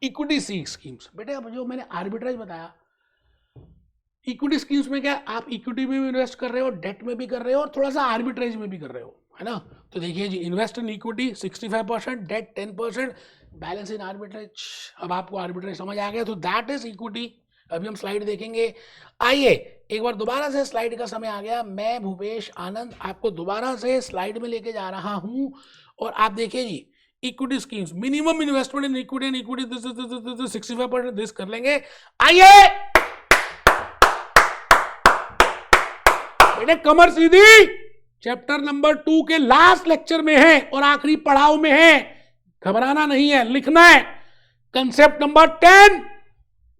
A: इक्विटी स्कीम्स. बेटे अब जो मैंने आर्बिट्रेज बताया, इक्विटी स्कीम्स में क्या, आप इक्विटी में भी इन्वेस्ट कर रहे हो, डेट में भी कर रहे हो और थोड़ा सा आर्बिट्रेज में भी कर रहे हो, है ना. तो देखिए जी, invest in equity 65%, debt 10%, balance in arbitrage. अब आपको आर्बिट्रेज समझ आ गया, तो दैट इज इक्विटी. अभी हम स्लाइड देखेंगे. आइए एक बार दोबारा से स्लाइड का समय आ गया. मैं भूपेश आनंद आपको दोबारा से स्लाइड में लेके जा रहा हूं और आप देखिए जी, equity schemes, minimum investment in equity and equity this 65% this कर लेंगे. आइए बेटे, कमर सीधी. चैप्टर नंबर 2 के लास्ट लेक्चर में है और आखिरी पड़ाव में है. घबराना नहीं है, लिखना है. Concept number 10.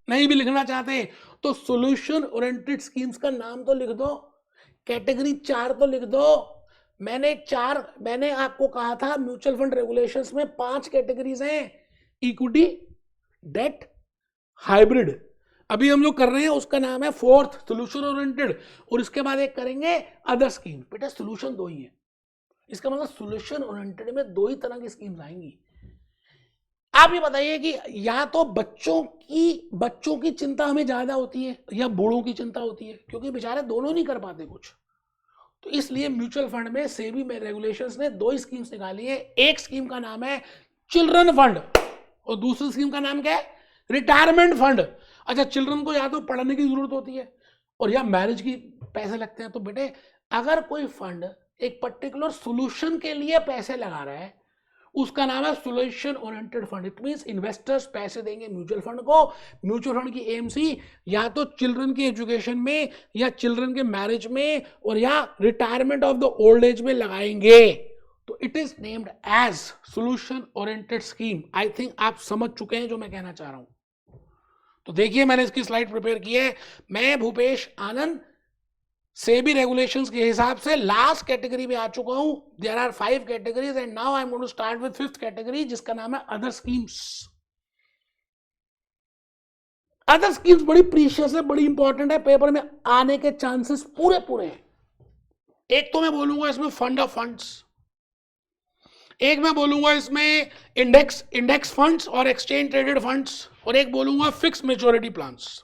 A: नहीं भी लिखना चाहते तो सॉल्यूशन ओरिएंटेड स्कीम्स का नाम तो लिख दो, कैटेगरी 4 तो लिख दो. मैंने आपको कहा था म्यूचुअल फंड रेगुलेशंस में 5 कैटेगरीज हैं: इक्विटी, डेट, हाइब्रिड. अभी हम जो कर रहे हैं उसका नाम है 4th सॉल्यूशन ओरिएंटेड. और इसके बाद एक करेंगे अदर स्कीम. बेटा सॉल्यूशन 2 ही है, इसका मतलब सॉल्यूशन ओरिएंटेड में 2 ही तरह की स्कीम्स आएंगी. आप ये बताइए कि या तो बच्चों की चिंता हमें ज्यादा होती है या बूढ़ों की चिंता होती है, क्योंकि बेचारे दोनों नहीं कर पाते कुछ. तो इसलिए म्यूचुअल फंड में सेबी में रेगुलेशंस ने 2 स्कीम्स निकाली है. एक स्कीम का नाम है चिल्ड्रन फंड और दूसरी स्कीम का नाम क्या है? Retirement fund. अच्छा, चिल्ड्रन को या तो पढ़ने की जरूरत होती है और या मैरिज की पैसे लगते हैं. तो बेटे अगर कोई फंड एक पर्टिकुलर सॉल्यूशन के लिए पैसे लगा रहा है, उसका नाम है solution oriented fund. It means investors पैसे देंगे म्यूचुअल फंड को. म्यूचुअल फंड की एएमसी या तो चिल्ड्रन की एजुकेशन में या चिल्ड्रन के मैरिज में और या retirement of the old age में लगाएंगे. तो it is named as solution oriented scheme. I think आप समझ चुके हैं जो मैं कहना चाह रहा हूं. तो देखिए मैंने इसकी स्लाइड प्रिपेयर की है. मैं भूपेश आनंद सेबी रेगुलेशंस के हिसाब से लास्ट कैटेगरी में आ चुका हूं. There are 5 categories and now I am going to start with 5th category, जिसका नाम है अदर स्कीम्स. अदर स्कीम्स बड़ी प्रीशियस है, बड़ी इंपॉर्टेंट है, पेपर में आने के चांसेस पूरे हैं. एक तो मैं बोलूंगा इसमें फंड ऑफ फंड्स, एक मैं बोलूंगा इसमें इंडेक्स फंड्स और एक्सचेंज ट्रेडेड फंड्स, और एक बोलूंगा फिक्स मैच्योरिटी प्लान्स.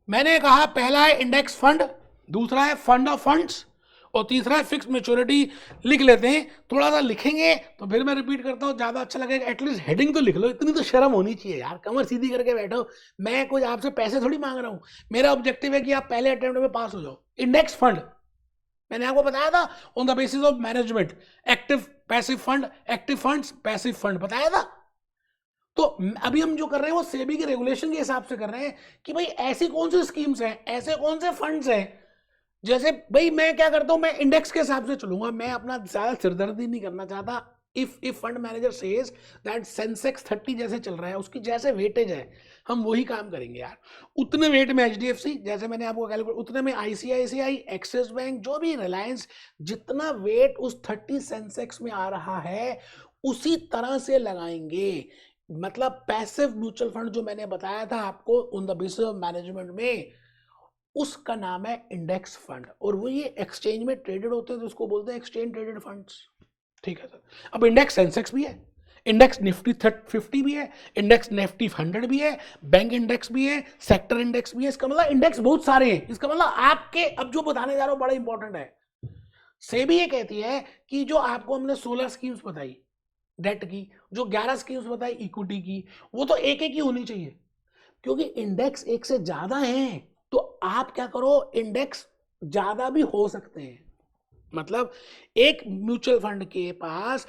A: मैंने कहा पहला है इंडेक्स फंड, दूसरा है फंड ऑफ फंड्स और तीसरा है फिक्स मैच्योरिटी. लिख लेते हैं, थोड़ा सा लिखेंगे तो फिर मैं रिपीट करता हूँ, ज्यादा अच्छा लगेगा. एटलीस्ट हेडिंग तो लिख लो, इतनी तो शर्म होनी चाहिए यार. कमर सीधी करके बैठो. मैं कुछ आपसे पैसे थोड़ी मांग रहा हूँ. मेरा ऑब्जेक्टिव है कि आप पहले अटेम्प्ट में पास हो जाओ. इंडेक्स फंड मैंने आपको बताया था on the basis of management, active passive fund, active funds, passive fund बताया था। तो अभी हम जो कर रहे हैं वो सेबी के रेगुलेशन के हिसाब से कर रहे हैं कि भाई ऐसी कौन सी स्कीम्स हैं, ऐसे कौन से फंड्स हैं। जैसे भाई मैं क्या करता हूं, मैं इंडेक्स के हिसाब से चलूंगा, मैं अपना ज्यादा सिरदर्दी नहीं करना चाहता। If fund manager says that Sensex 30 जैसे चल रहा है, उसकी जैसे वेटेज है, हम वही काम करेंगे यार। उतने वेट में एचडीएफसी, जैसे मैंने आपको कैलकुलेट, उतने में आईसीआईसीआई, एक्सिस बैंक, जो भी रिलायंस, जितना वेट उस 30 सेंसेक्स में आ रहा है उसी तरह से लगाएंगे। मतलब पैसिव म्यूचुअल फंड जो मैंने बताया था आपको on the basis of management में, उसका नाम है इंडेक्स फंड, और वो ये एक्सचेंज में ट्रेडेड होते हैं तो उसको बोलते हैं एक्सचेंज ट्रेडेड फंड्स। ठीक है सर। अब इंडेक्स सेंसेक्स भी है, इंडेक्स निफ्टी 50 भी है, इंडेक्स निफ्टी 100 भी है, बैंक इंडेक्स भी है, सेक्टर इंडेक्स भी है। इसका मतलब इंडेक्स बहुत सारे हैं। इसका मतलब आपके, अब जो बताने जा रहा हूं बड़ा इंपॉर्टेंट है, सेबी ये कहती है कि जो आपको हमने 16 स्कीम्स बताई डेट की, जो 11 स्कीम्स बताई इक्विटी की, वो तो एक एक ही होनी चाहिए, क्योंकि इंडेक्स एक से ज्यादा है। तो आप क्या करो, इंडेक्स ज्यादा भी हो सकते हैं। मतलब एक म्यूचुअल फंड के पास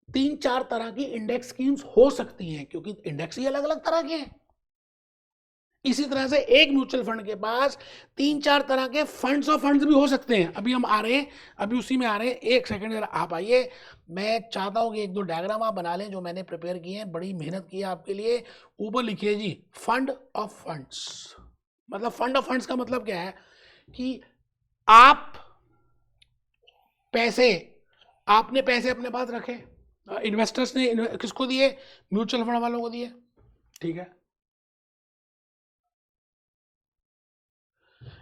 A: 3-4 तरह की इंडेक्स स्कीम्स हो सकती हैं, क्योंकि इंडेक्स ही अलग अलग तरह के हैं। इसी तरह से एक म्यूचुअल फंड के पास 3-4 तरह के फंड्स और फंड्स भी हो सकते हैं। अभी हम आ रहे हैं, अभी उसी में आ रहे हैं। एक सेकंड जरा आप आइए, मैं चाहता हूं कि 1-2 डायग्राम आप बना लें जो मैंने प्रिपेयर किए हैं, बड़ी मेहनत की है आपके लिए। ऊपर लिखिए जी फंड ऑफ फंड्स। मतलब फंड ऑफ फंड्स का मतलब क्या है कि आप पैसे, आपने पैसे अपने पास रखे, इन्वेस्टर्स ने किसको दिए, म्यूचुअल फंड वालों को दिए। ठीक है,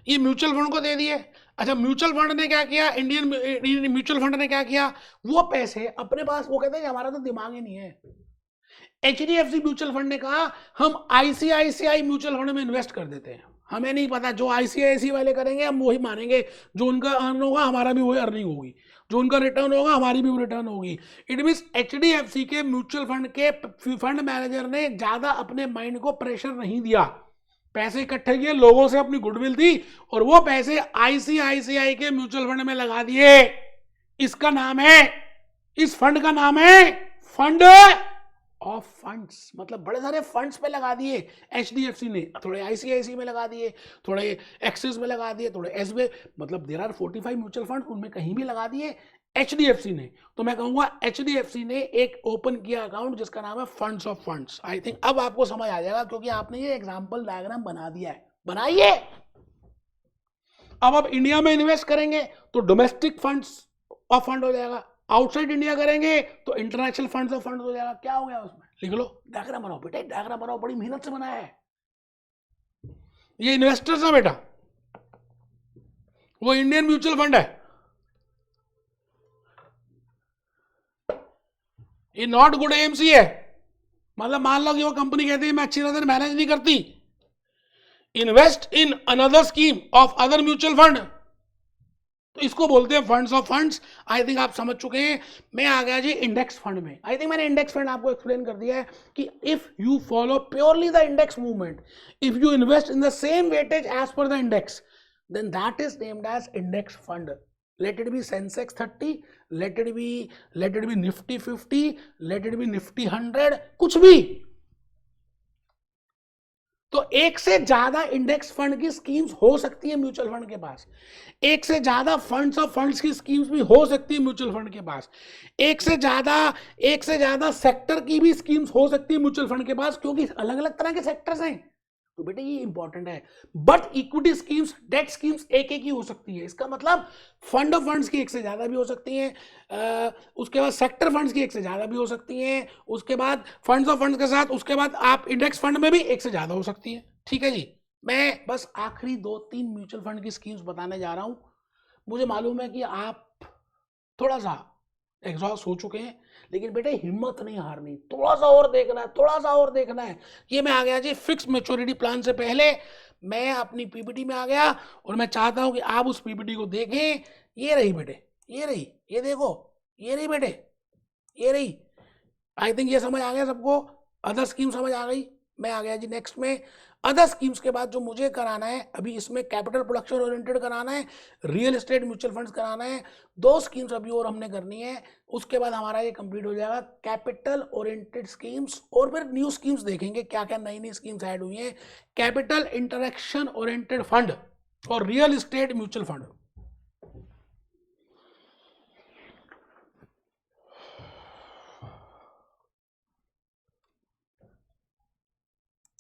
A: ये म्यूचुअल फंड को दे दिए। अच्छा, म्यूचुअल फंड ने क्या किया, इंडियन म्यूचुअल फंड ने क्या किया, वो पैसे अपने पास, वो कहते हैं हमारा तो दिमाग ही नहीं है। एचडीएफसी म्यूचुअल फंड ने कहा हम आईसीआईसीआई म्यूचुअल फंड में इन्वेस्ट कर देते हैं, हमें नहीं पता, जो आईसीआईसीआई वाले करेंगे हम वही मानेंगे, जो उनका अर्न होगा हमारा भी वही अर्निंग होगी, जो उनका रिटर्न होगा हमारी भी रिटर्न होगी। इट मींस एचडीएफसी के म्यूचुअल फंड के फंड मैनेजर ने ज्यादा अपने माइंड को प्रेशर नहीं दिया, पैसे इकट्ठे किए, लोगों से अपनी गुडविल दी और वो पैसे आईसीआईसीआई के म्यूचुअल फंड में लगा दिए। इसका नाम है, इस फंड का नाम है फंड ऑफ फंड्स। मतलब बड़े सारे फंड्स पे लगा दिए एचडीएफसी ने, थोड़े आईसीआईसीआई में लगा दिए, थोड़े एक्सिस में लगा दिए, थोड़े एसबीआई, मतलब देयर आर 45 म्यूचुअल फंड, उनमें कहीं भी लगा दिए एचडीएफसी ने। तो मैं कहूंगा एचडीएफसी ने एक ओपन किया अकाउंट जिसका नाम है funds of funds. I think अब आपको समझ आ जाएगा, क्योंकि आपने ये एग्जांपल डायग्राम बना दिया है, बनाइए। अब आप इंडिया में इन्वेस्ट करेंगे तो डोमेस्टिक फंड्स ऑफ फंड हो जाएगा, आउटसाइड इंडिया करेंगे तो इंटरनेशनल फंड्स ऑफ फंड हो जाएगा। क्या हो गया उसमें, लिख लो, डायग्राम बनाओ बेटा, डायग्राम बनाओ, बड़ी मेहनत से बनाया है। ये इन्वेस्टर्स है बेटा, वो इंडियन म्यूचुअल फंड है, ये नॉट गुड एएमसी है। मतलब मान लो कि वो कंपनी कहती है मैं अच्छी तरह से मैनेज नहीं करती, invest in another scheme of other mutual fund, तो इसको बोलते हैं funds of funds. I think आप समझ चुके हैं। मैं आ गया जी इंडेक्स फंड में। आई थिंक मैंने इंडेक्स फंड आपको एक्सप्लेन कर दिया है कि if you follow purely the index movement, if you invest in the same weightage as per the index, then that is named as index fund. Let it be Sensex 30, let it be Nifty 50, let it be Nifty 100, कुछ भी। तो एक से ज्यादा index fund की schemes हो सकती है म्यूचुअल फंड के पास, एक से ज्यादा फंड्स ऑफ फंड्स की स्कीम्स भी हो सकती है म्यूचुअल फंड के पास, एक से ज्यादा सेक्टर की भी स्कीम्स हो सकती है म्यूचुअल फंड के पास, क्योंकि अलग अलग तरह के सेक्टर्स हैं। तो बेटे ये इंपॉर्टेंट है। But equity schemes, debt schemes एक एक ही हो सकती है। इसका मतलब फंड ऑफ फंड्स की एक से ज्यादा भी हो सकती हैं, उसके बाद सेक्टर फंड्स की एक से ज्यादा भी हो सकती हैं, उसके बाद फंड्स ऑफ फंड्स के साथ उसके बाद आप इंडेक्स फंड में भी एक से ज्यादा हो सकती है। ठीक है जी, मैं बस आखिरी 2-3 म्यूचुअल फंड की स्कीम्स बताने जा रहा हूं। मुझे मालूम है कि आप थोड़ा सा एग्जॉस्ट हो चुके हैं, लेकिन बेटे हिम्मत नहीं हारनी, थोड़ा सा और देखना है, थोड़ा सा और देखना है। ये मैं आ गया जी फिक्स मैच्योरिटी प्लान से पहले मैं अपनी पीपीटी में आ गया और मैं चाहता हूं कि आप उस पीपीटी को देखें। ये रही बेटे, ये रही, ये देखो, ये रही बेटे, ये रही। आई थिंक ये समझ आ गया सबको, अदर स्कीम समझ आ गई। मैं आ गया जी नेक्स्ट में, अदर स्कीम्स के बाद जो मुझे कराना है अभी, इसमें कैपिटल प्रोडक्शन ओरिएंटेड कराना है, रियल एस्टेट म्यूचुअल फंड्स कराना है, 2 स्कीम्स अभी और हमने करनी है। उसके बाद हमारा ये कंप्लीट हो जाएगा कैपिटल ओरिएंटेड स्कीम्स, और फिर न्यू स्कीम्स देखेंगे क्या क्या नई नई स्कीम्स ऐड हुई हैं। कैपिटल इंटरेक्शन ओरिएंटेड फंड और रियल एस्टेट म्यूचुअल फंड।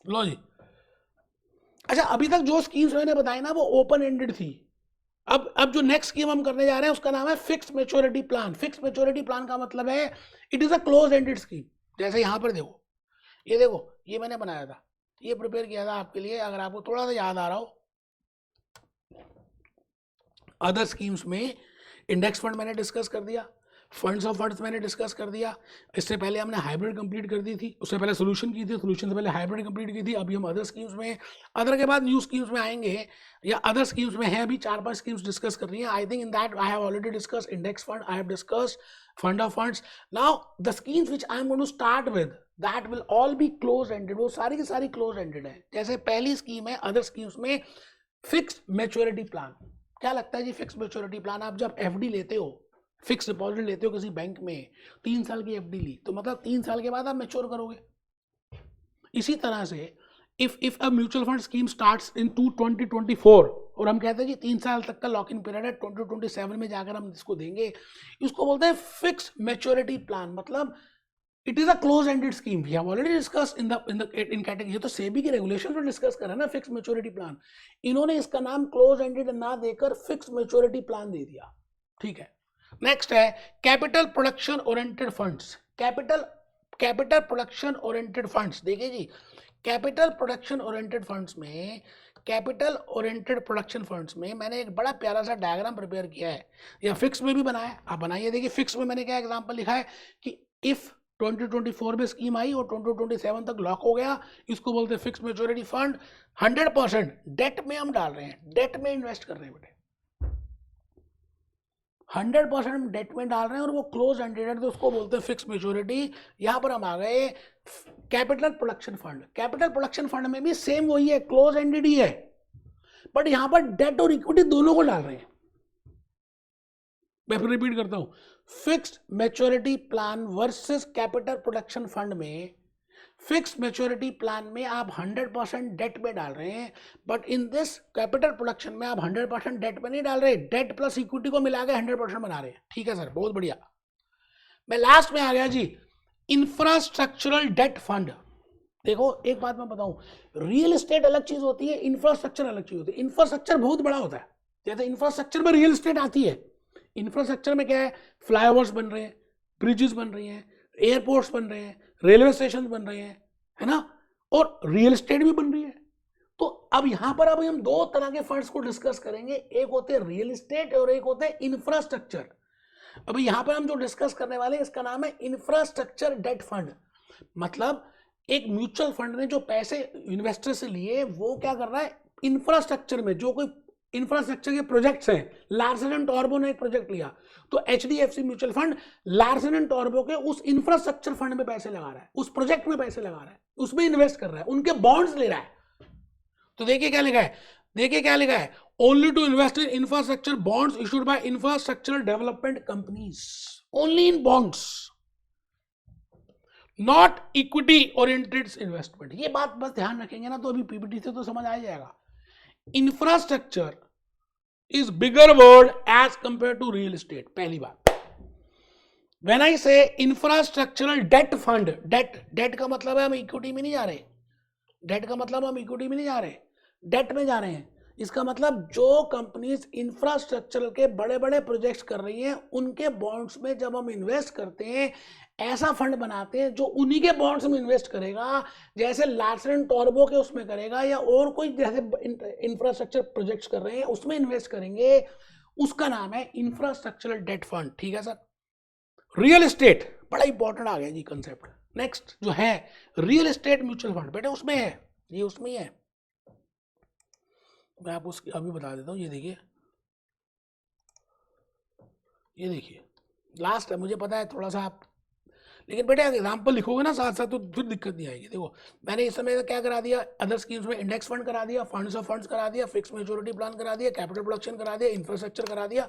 A: लो जी, अच्छा अभी तक जो स्कीम्स मैंने बताई ना वो ओपन एंडेड थी। अब जो नेक्स्ट स्कीम हम करने जा रहे हैं उसका नाम है fix maturity plan. Fix maturity plan का मतलब है it is a close ended scheme. जैसे यहाँ पर देखो, ये देखो, ये मैंने बनाया था, ये प्रिपेयर किया था आपके लिए, अगर आपको थोड़ा सा याद आ रहा हो। अदर स्कीम्स में इंडेक्स फंड मैंने डिस्कस कर दिया, फंड्स ऑफ फंड्स मैंने डिस्कस कर दिया, इससे पहले हमने हाइब्रिड कंप्लीट कर दी थी, उससे पहले सोल्यूशन की थी, सोल्यूशन से पहले हाइब्रिड कंप्लीट की थी। अभी हम अदर स्कीम्स में, अदर के बाद न्यू स्कीम्स में आएंगे, या अदर स्कीम्स में है अभी 4-5 स्कीम्स डिस्कस कर रही हैं। I think in that I have already discuss index fund, I have discuss fund of funds. Now the schemes which I am going to start with that will all be close ended, वो सारी की सारी close ended है। जैसे पहली scheme है other schemes में fix maturity plan. क्या लगता है जी, फिक्स मैच्योरिटी प्लान, आप जब एफडी लेते हो, फिक्स डिपॉजिट लेते हो किसी बैंक में, 3 साल की एफडी ली तो मतलब 3 साल के बाद आप मैच्योर करोगे। इसी तरह से if a mutual fund scheme starts in 2024 और हम कहते हैं जी 3 साल तक का लॉक इन पीरियड है, 2027 में जाकर हम इसको देंगे, इसको बोलते हैं फिक्स मैच्योरिटी प्लान। मतलब it is a close ended scheme. We have already discuss in category, ये तो सेबी के रेगुलेशन में डिस्कस करा ना फिक्स मैच्योरिटी प्लान। इन्होंने इसका नाम क्लोज एंडेड ना देकर फिक्स मैच्योरिटी प्लान दे दिया, ठीक है। नेक्स्ट है capital production oriented funds. Capital production oriented funds, देखिए जी, कैपिटल प्रोडक्शन ओरिएंटेड फंड्स में, कैपिटल ओरिएंटेड प्रोडक्शन फंड्स में मैंने एक बड़ा प्यारा सा डायग्राम प्रिपेयर किया है, या फिक्स में भी बनाया है, आप बनाइए। देखिए फिक्स में मैंने क्या एग्जांपल लिखा है कि इफ 2024 में स्कीम आई और 2027 तक लॉक हो गया, इसको बोलते हैं फिक्स मैच्योरिटी फंड। 100% डेट में हम डाल रहे हैं, डेट में इन्वेस्ट कर रहे हैं बेटे, 100% हम डेट में डाल रहे हैं और वो क्लोज एंडेड है, तो उसको बोलते हैं फिक्स मैच्योरिटी। यहाँ पर हम आ गए capital production fund. Capital production fund में भी सेम वही है, क्लोज एंडेड ही है, बट यहाँ पर डेट और इक्विटी दोनों को डाल रहे हैं। मैं फिर रिपीट करता हूं, fixed maturity plan versus capital production fund में, फिक्स्ड मैच्योरिटी प्लान में आप 100% डेट में डाल रहे हैं, but in this capital production में आप 100% डेट में नहीं डाल रहे, डेट प्लस इक्विटी को मिला के 100% बना रहे हैं। ठीक है सर, बहुत बढ़िया। मैं लास्ट में आ गया जी, इंफ्रास्ट्रक्चरल डेट फंड। देखो एक बात मैं बताऊं, रियल एस्टेट अलग चीज होती है, इंफ्रास्ट्रक्चर अलग चीज होती है। इंफ्रास्ट्रक्चर बहुत बड़ा होता है, जैसे इंफ्रास्ट्रक्चर में रियल एस्टेट आती है। इंफ्रास्ट्रक्चर में क्या है, फ्लाईओवर्स बन रहे हैं, ब्रिजेस बन रही हैं, एयरपोर्ट्स बन रहे हैं, रेलवे स्टेशन बन रहे हैं, है ना, और रियल एस्टेट भी बन रही है। तो अब यहां पर अभी हम 2 तरह के फंड्स को डिस्कस करेंगे, एक होते हैं रियल एस्टेट और एक होते हैं इंफ्रास्ट्रक्चर। अभी यहां पर हम जो डिस्कस करने वाले हैं इसका नाम है इंफ्रास्ट्रक्चर डेट फंड। मतलब एक म्यूचुअल फंड ने जो पैसे इन्वेस्टर से लिए वो क्या कर रहा है, इंफ्रास्ट्रक्चर में जो कोई इंफ्रास्ट्रक्चर के प्रोजेक्ट्स हैं, लार्सन एंड टॉर्बो ने एक प्रोजेक्ट लिया, तो HDFC mutual fund Larsen and turbo के उस इंफ्रास्ट्रक्चर फंड में पैसे लगा रहा है, उस प्रोजेक्ट में पैसे लगा रहा है, उसमें इन्वेस्ट कर रहा है, उनके बॉन्ड्स ले रहा है। तो देखिए क्या लिखा है, देखिए क्या लिखा है, only to invest in infrastructure bonds issued by infrastructural development companies, only in bonds, not equity oriented investment. ये बात बस ध्यान रखेंगे ना तो अभी पीपीटी से तो समझ आ जाएगा। Infrastructure is bigger word as compared to real estate। पहली बात, when I say infrastructural debt fund, debt का मतलब है हम इक्विटी में नहीं जा रहे, डेट का मतलब हम इक्विटी में नहीं जा रहे, डेट में जा रहे हैं। इसका मतलब जो कंपनीज इंफ्रास्ट्रक्चर के बड़े बड़े प्रोजेक्ट्स कर रही हैं उनके बॉन्ड्स में जब हम इन्वेस्ट करते हैं, ऐसा फंड बनाते हैं जो उन्हीं के बॉन्ड्स में इन्वेस्ट करेगा, जैसे लार्सन एंड टॉर्बो के उसमें करेगा, या और कोई जैसे इंफ्रास्ट्रक्चर प्रोजेक्ट्स कर रहे हैं उसमें इन्वेस्ट करेंगे, उसका नाम है इंफ्रास्ट्रक्चरल डेट फंड। ठीक है सर। रियल एस्टेट बड़ा इंपॉर्टेंट आ गया जी कंसेप्ट। नेक्स्ट जो है रियल एस्टेट म्यूचुअल फंड, बेटे उसमें है, ये उसमें ही है, मैं आपको उसकी अभी बता देता हूँ। ये देखिए, ये देखिए लास्ट है, मुझे पता है थोड़ा सा आप लेकिन बेटे एग्जाम्पल लिखोगे ना साथ साथ तो फिर दिक्कत नहीं आएगी। देखो मैंने इस समय क्या करा दिया, अदर स्कीम्स में इंडेक्स फंड करा दिया, फंड्स ऑफ फंड्स करा दिया, फिक्स मेच्योरिटी प्लान करा दिया, कैपिटल प्रोडक्शन करा दिया, इंफ्रास्ट्रक्चर करा दिया।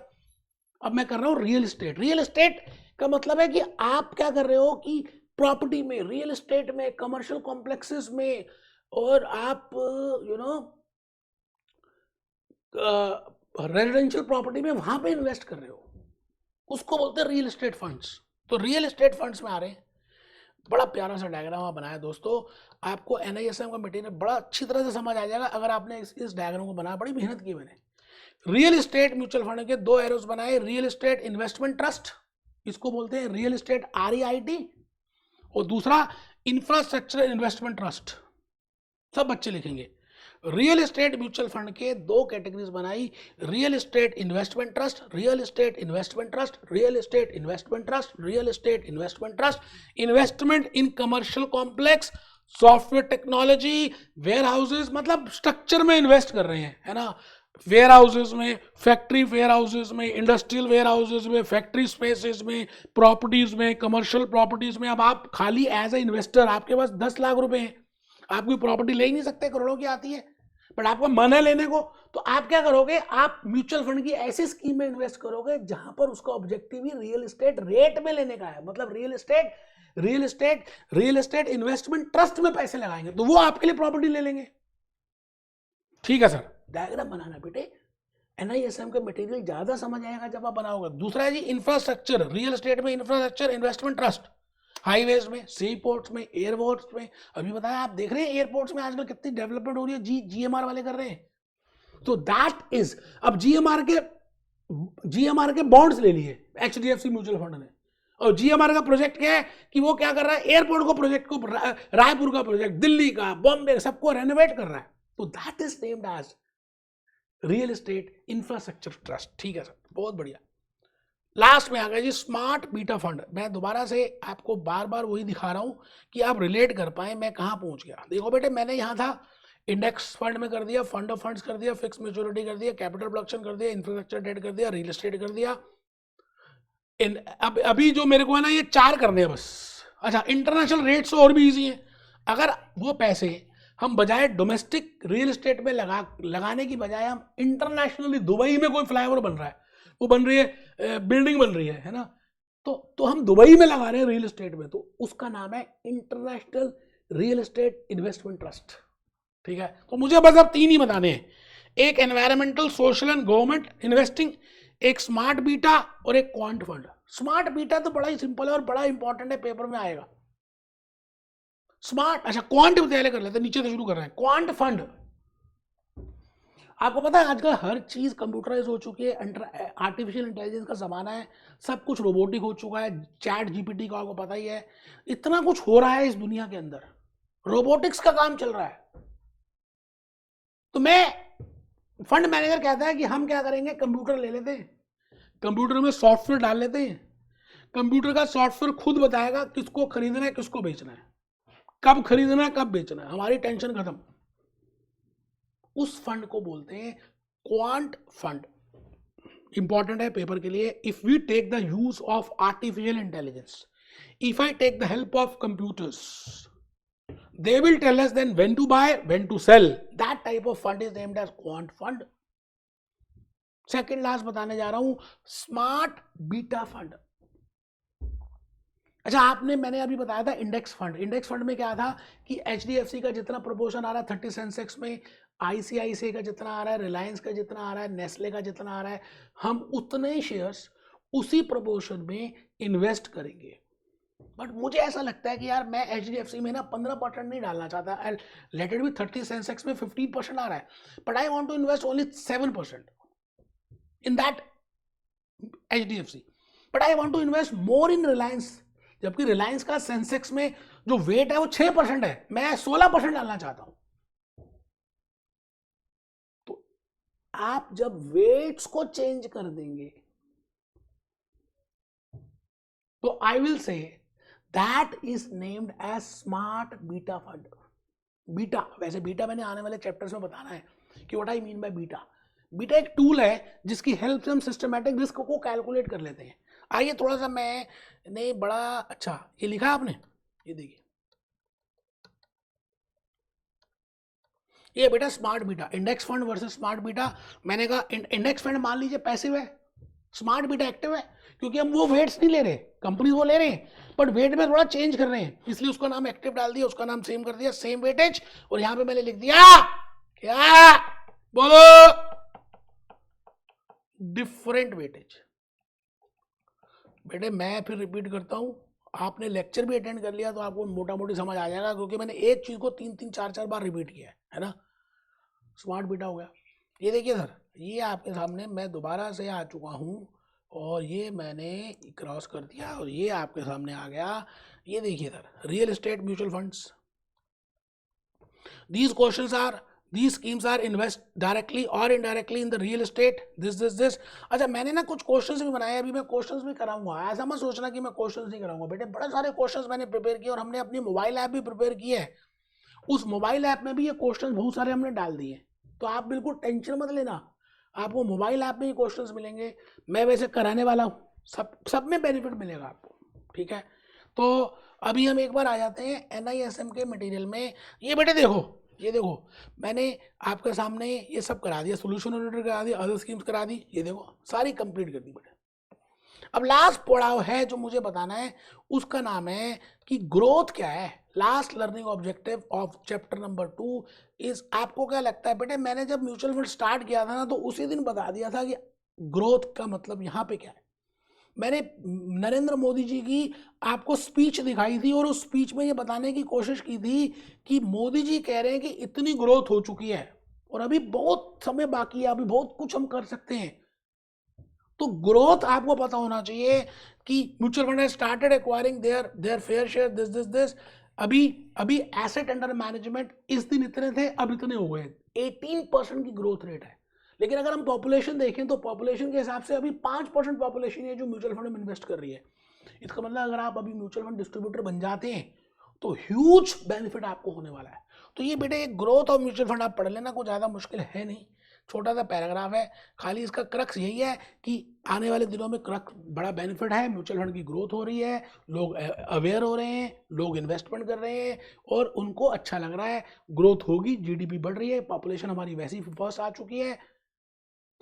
A: अब मैं कर रहा हूँ रियल एस्टेट। रियल एस्टेट का मतलब है कि आप क्या कर रहे हो कि प्रॉपर्टी में, रियल एस्टेट में, कमर्शियल कॉम्प्लेक्सेस में, और आप रेजिडेंशियल प्रॉपर्टी में वहां पे इन्वेस्ट कर रहे हो, उसको बोलते हैं रियल एस्टेट फंड्स। तो रियल एस्टेट फंड्स में आ रहे हैं। बड़ा प्यारा सा डायग्राम आप बनाया दोस्तों, आपको एनआईएसएम का मटेरियल बड़ा अच्छी तरह से समझ आ जाएगा अगर आपने इस डायग्राम को बनाया। बड़ी मेहनत की मैंने। रियल एस्टेट म्यूचुअल फंड के 2 एरोस बनाए। रियल एस्टेट इन्वेस्टमेंट ट्रस्ट, इसको बोलते हैं रियल एस्टेट REIT, और दूसरा इंफ्रास्ट्रक्चर इन्वेस्टमेंट ट्रस्ट। सब बच्चे लिखेंगे। रियल एस्टेट म्यूचुअल फंड के 2 कैटेगरीज बनाई, real estate investment trust, real estate investment trust, real estate investment trust, real estate investment trust, investment in commercial complex, software technology, warehouses, मतलब structure में invest कर रहे हैं, है ना, warehouses में, फैक्ट्री वेयर हाउसेज में, industrial warehouses में, फैक्ट्री स्पेसेस में, प्रॉपर्टीज में, कमर्शियल प्रॉपर्टीज में। अब आप खाली एज ए इन्वेस्टर, आपके पास 10 लाख रुपए हैं, आप कोई प्रॉपर्टी ले ही नहीं सकते, करोड़ों की आती है, बट आपका मन है लेने को, तो आप क्या करोगे, आप म्यूचुअल फंड की ऐसी स्कीम में इन्वेस्ट करोगे जहां पर उसका ऑब्जेक्टिव ही रियल एस्टेट रेट में लेने का है। मतलब रियल एस्टेट इन्वेस्टमेंट ट्रस्ट में पैसे लगाएंगे, तो वो आपके लिए प्रॉपर्टी ले लेंगे। ठीक है सर, डायग्राम बनाना बेटे, एनआईएसएम का मटेरियल ज्यादा समझ आएगा जब आप बनाओगे। दूसरा है जी इंफ्रास्ट्रक्चर, रियल एस्टेट में इंफ्रास्ट्रक्चर इन्वेस्टमेंट ट्रस्ट, हाईवेज में, सी पोर्ट्स में, एयरपोर्ट्स में। अभी बताया, आप देख रहे हैं एयरपोर्ट्स में आजकल कितनी डेवलपमेंट हो रही है, जीएमआर वाले कर रहे हैं। तो दैट इज, अब जीएमआर के बॉन्ड्स ले लिए एचडीएफसी म्यूचुअल फंड ने, और जीएमआर का प्रोजेक्ट क्या है कि वो क्या कर रहा है, एयरपोर्ट को प्रोजेक्ट को, रायपुर का प्रोजेक्ट, दिल्ली का, बॉम्बे, सबको रेनोवेट कर रहा है। तो that is named as real estate infrastructure trust. ठीक है सर, बहुत बढ़िया। लास्ट में आ गया जी स्मार्ट बीटा फंड। मैं दोबारा से आपको बार बार वही दिखा रहा हूं कि आप रिलेट कर पाए मैं कहां पहुंच गया। देखो बेटे, मैंने यहां था इंडेक्स फंड में कर दिया, फंड ऑफ फंड्स कर दिया, फिक्स मेच्योरिटी कर दिया, कैपिटल प्रोडक्शन कर दिया, इंफ्रास्ट्रक्चर डेट कर दिया, रियल एस्टेट कर दिया। अभी जो मेरे को है ना, ये 4 करने हैं बस। अच्छा, इंटरनेशनल रेट्स और भी इजी है। अगर वो पैसे हम बजाय डोमेस्टिक रियल एस्टेट में लगाने की बजाय हम इंटरनेशनली, दुबई में कोई फ्लाईओवर बन रहा है, वो बन रही है, बिल्डिंग बन रही है ना, तो हम दुबई में लगा रहे हैं रियल एस्टेट में, तो उसका नाम है international real estate investment trust. ठीक है, तो मुझे बस अब 3 ही बताने हैं, एक environmental, social and government investing, एक स्मार्ट बीटा और एक क्वांट फंड। स्मार्ट बीटा तो बड़ा ही सिंपल है और बड़ा इंपॉर्टेंट है, पेपर में आएगा। स्मार्ट, अच्छा क्वांट पहले कर लेते हैं, नीचे से शुरू कर रहे हैं। क्वांट फंड, आपको पता है आजकल हर चीज कंप्यूटराइज हो चुकी है, आर्टिफिशियल इंटेलिजेंस का जमाना है, सब कुछ रोबोटिक हो चुका है, चैट जीपीटी का आपको पता ही है, इतना कुछ हो रहा है इस दुनिया के अंदर, रोबोटिक्स का काम चल रहा है। तो मैं, फंड मैनेजर कहता है कि हम क्या करेंगे, कंप्यूटर ले लेते हैं, कंप्यूटर में सॉफ्टवेयर डाल लेते हैं, कंप्यूटर का सॉफ्टवेयर खुद बताएगा किसको खरीदना है, किसको बेचना है, कब खरीदना है, कब बेचना है, हमारी टेंशन खत्म। उस फंड को बोलते हैं क्वांट फंड। इंपॉर्टेंट है पेपर के लिए। If we take the use of artificial intelligence, if I take the help of computers, they will tell us then when to buy, when to sell. That type of fund is named as quant fund. Second last बताने जा रहा हूं, smart beta fund. अच्छा, मैंने अभी बताया था index fund. Index fund में क्या था कि एचडीएफसी का जितना प्रोपोर्शन आ रहा है 30 सेंसेक्स में, आईसीआईसीआई का जितना आ रहा है, रिलायंस का जितना आ रहा है, नेस्ले का जितना आ रहा है, हम उतने ही शेयर्स उसी प्रोपोर्शन में इन्वेस्ट करेंगे। बट मुझे ऐसा लगता है कि यार मैं एचडीएफसी में ना 15% नहीं डालना चाहता, लेट इट बी 30 सेंसेक्स में 15% आ रहा है, but I want to invest only 7% in that HDFC, but I want to invest more in Reliance, जबकि रिलायंस का सेंसेक्स में जो वेट है वो 6% है, मैं 16% डालना चाहता हूं। तो आप जब वेट्स को चेंज कर देंगे तो I will say that is named as smart beta fund. Beta, वैसे बीटा मैंने आने वाले चैप्टर्स में बताना है कि what I mean by beta. Beta एक टूल है जिसकी हेल्प से हम सिस्टमैटिक रिस्क को कैलकुलेट कर लेते हैं। आइए थोड़ा सा मैंने बड़ा अच्छा ये लिखा आपने, ये देखिए, ये बेटा smart beta, index fund versus smart beta. मैंने कहा इंडेक्स फंड मान लीजिए पैसिव है, स्मार्ट बीटा एक्टिव है, क्योंकि हम वो वेट्स नहीं ले रहे, कंपनी वो ले रहे हैं बट वेट में थोड़ा चेंज कर रहे हैं, इसलिए उसका नाम एक्टिव डाल दिया, उसका नाम सेम कर दिया, सेम वेटेज। और यहां पे मैंने लिख दिया क्या, बोलो, डिफरेंट वेटेज। बेटे मैं फिर रिपीट करता हूं, आपने लेक्चर भी अटेंड कर लिया तो आपको मोटा मोटी समझ आ जाएगा, क्योंकि मैंने एक चीज को 3-3 4-4 बार रिपीट किया है ना। स्मार्ट बीटा हो गया, ये देखिए सर, ये आपके सामने मैं दोबारा से आ चुका हूं और ये मैंने क्रॉस कर दिया और ये आपके सामने आ गया। ये देखिए sir, real estate mutual funds, these schemes are invest directly or indirectly in the real estate, this। अच्छा मैंने ना कुछ क्वेश्चंस भी बनाए, अभी मैं क्वेश्चंस भी कराऊंगा, ऐसा मत सोचना कि मैं क्वेश्चंस नहीं कराऊंगा बेटे, बड़े सारे क्वेश्चंस मैंने प्रिपेयर किए और हमने अपनी मोबाइल ऐप भी प्रिपेयर की है, उस मोबाइल ऐप में भी ये क्वेश्चंस बहुत सारे हमने डाल दिए, तो आप बिल्कुल टेंशन मत लेना, आपको मोबाइल ऐप में ही क्वेश्चंस मिलेंगे, मैं वैसे कराने वाला हूँ, सब में बेनिफिट मिलेगा आपको, ठीक है। तो अभी हम एक बार आ जाते हैं NISM के मटेरियल में। ये बेटे देखो, ये देखो मैंने आपके सामने ये सब करा दिया, सोल्यूशन ओरिएंटेड करा दिया, अदर स्कीम्स करा दी, ये देखो सारी कंप्लीट कर दी बेटे। अब लास्ट पड़ाव है जो मुझे बताना है, उसका नाम है कि ग्रोथ क्या है। Last learning objective of chapter number 2 is, आपको क्या लगता है बेटे, मैंने जब म्यूचुअल फंड स्टार्ट किया था ना तो उसी दिन बता दिया था कि ग्रोथ का मतलब यहाँ पे क्या है। मैंने नरेंद्र मोदी जी की आपको स्पीच दिखाई थी और उस स्पीच में ये बताने की कोशिश की थी कि मोदी जी कह रहे हैं कि इतनी ग्रोथ हो चुकी है और अभी बहुत समय बाकी है, अभी बहुत कुछ हम कर सकते हैं। तो ग्रोथ आपको पता होना चाहिए कि mutual fund started acquiring their fair share this. अभी एसेट अंडर मैनेजमेंट इस दिन इतने थे, अब इतने हो गए, 18% की ग्रोथ रेट है। लेकिन अगर हम पॉपुलेशन देखें तो पॉपुलेशन के हिसाब से अभी 5% पॉपुलेशन है जो म्यूचुअल फंड में इन्वेस्ट कर रही है। इसका मतलब अगर आप अभी म्यूचुअल फंड डिस्ट्रीब्यूटर बन जाते हैं तो ह्यूज बेनिफिट आपको होने वाला है। तो ये बेटे ग्रोथ और म्यूचुअल फंड आप पढ़ लेना, कोई ज़्यादा मुश्किल है नहीं, छोटा सा पैराग्राफ है, खाली इसका क्रक्स यही है कि आने वाले दिनों में क्रक्स बड़ा बेनिफिट है, म्यूचुअल फंड की ग्रोथ हो रही है, लोग अवेयर हो रहे हैं, लोग इन्वेस्टमेंट कर रहे हैं और उनको अच्छा लग रहा है, ग्रोथ होगी, GDP बढ़ रही है, पॉपुलेशन हमारी वैसे ही फर्स्ट आ चुकी है।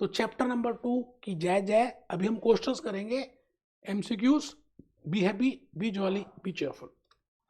A: तो चैप्टर नंबर 2 की जय जय। अभी हम क्वेश्चंस करेंगे, MCQs। Be happy, B jolly, B cheerful.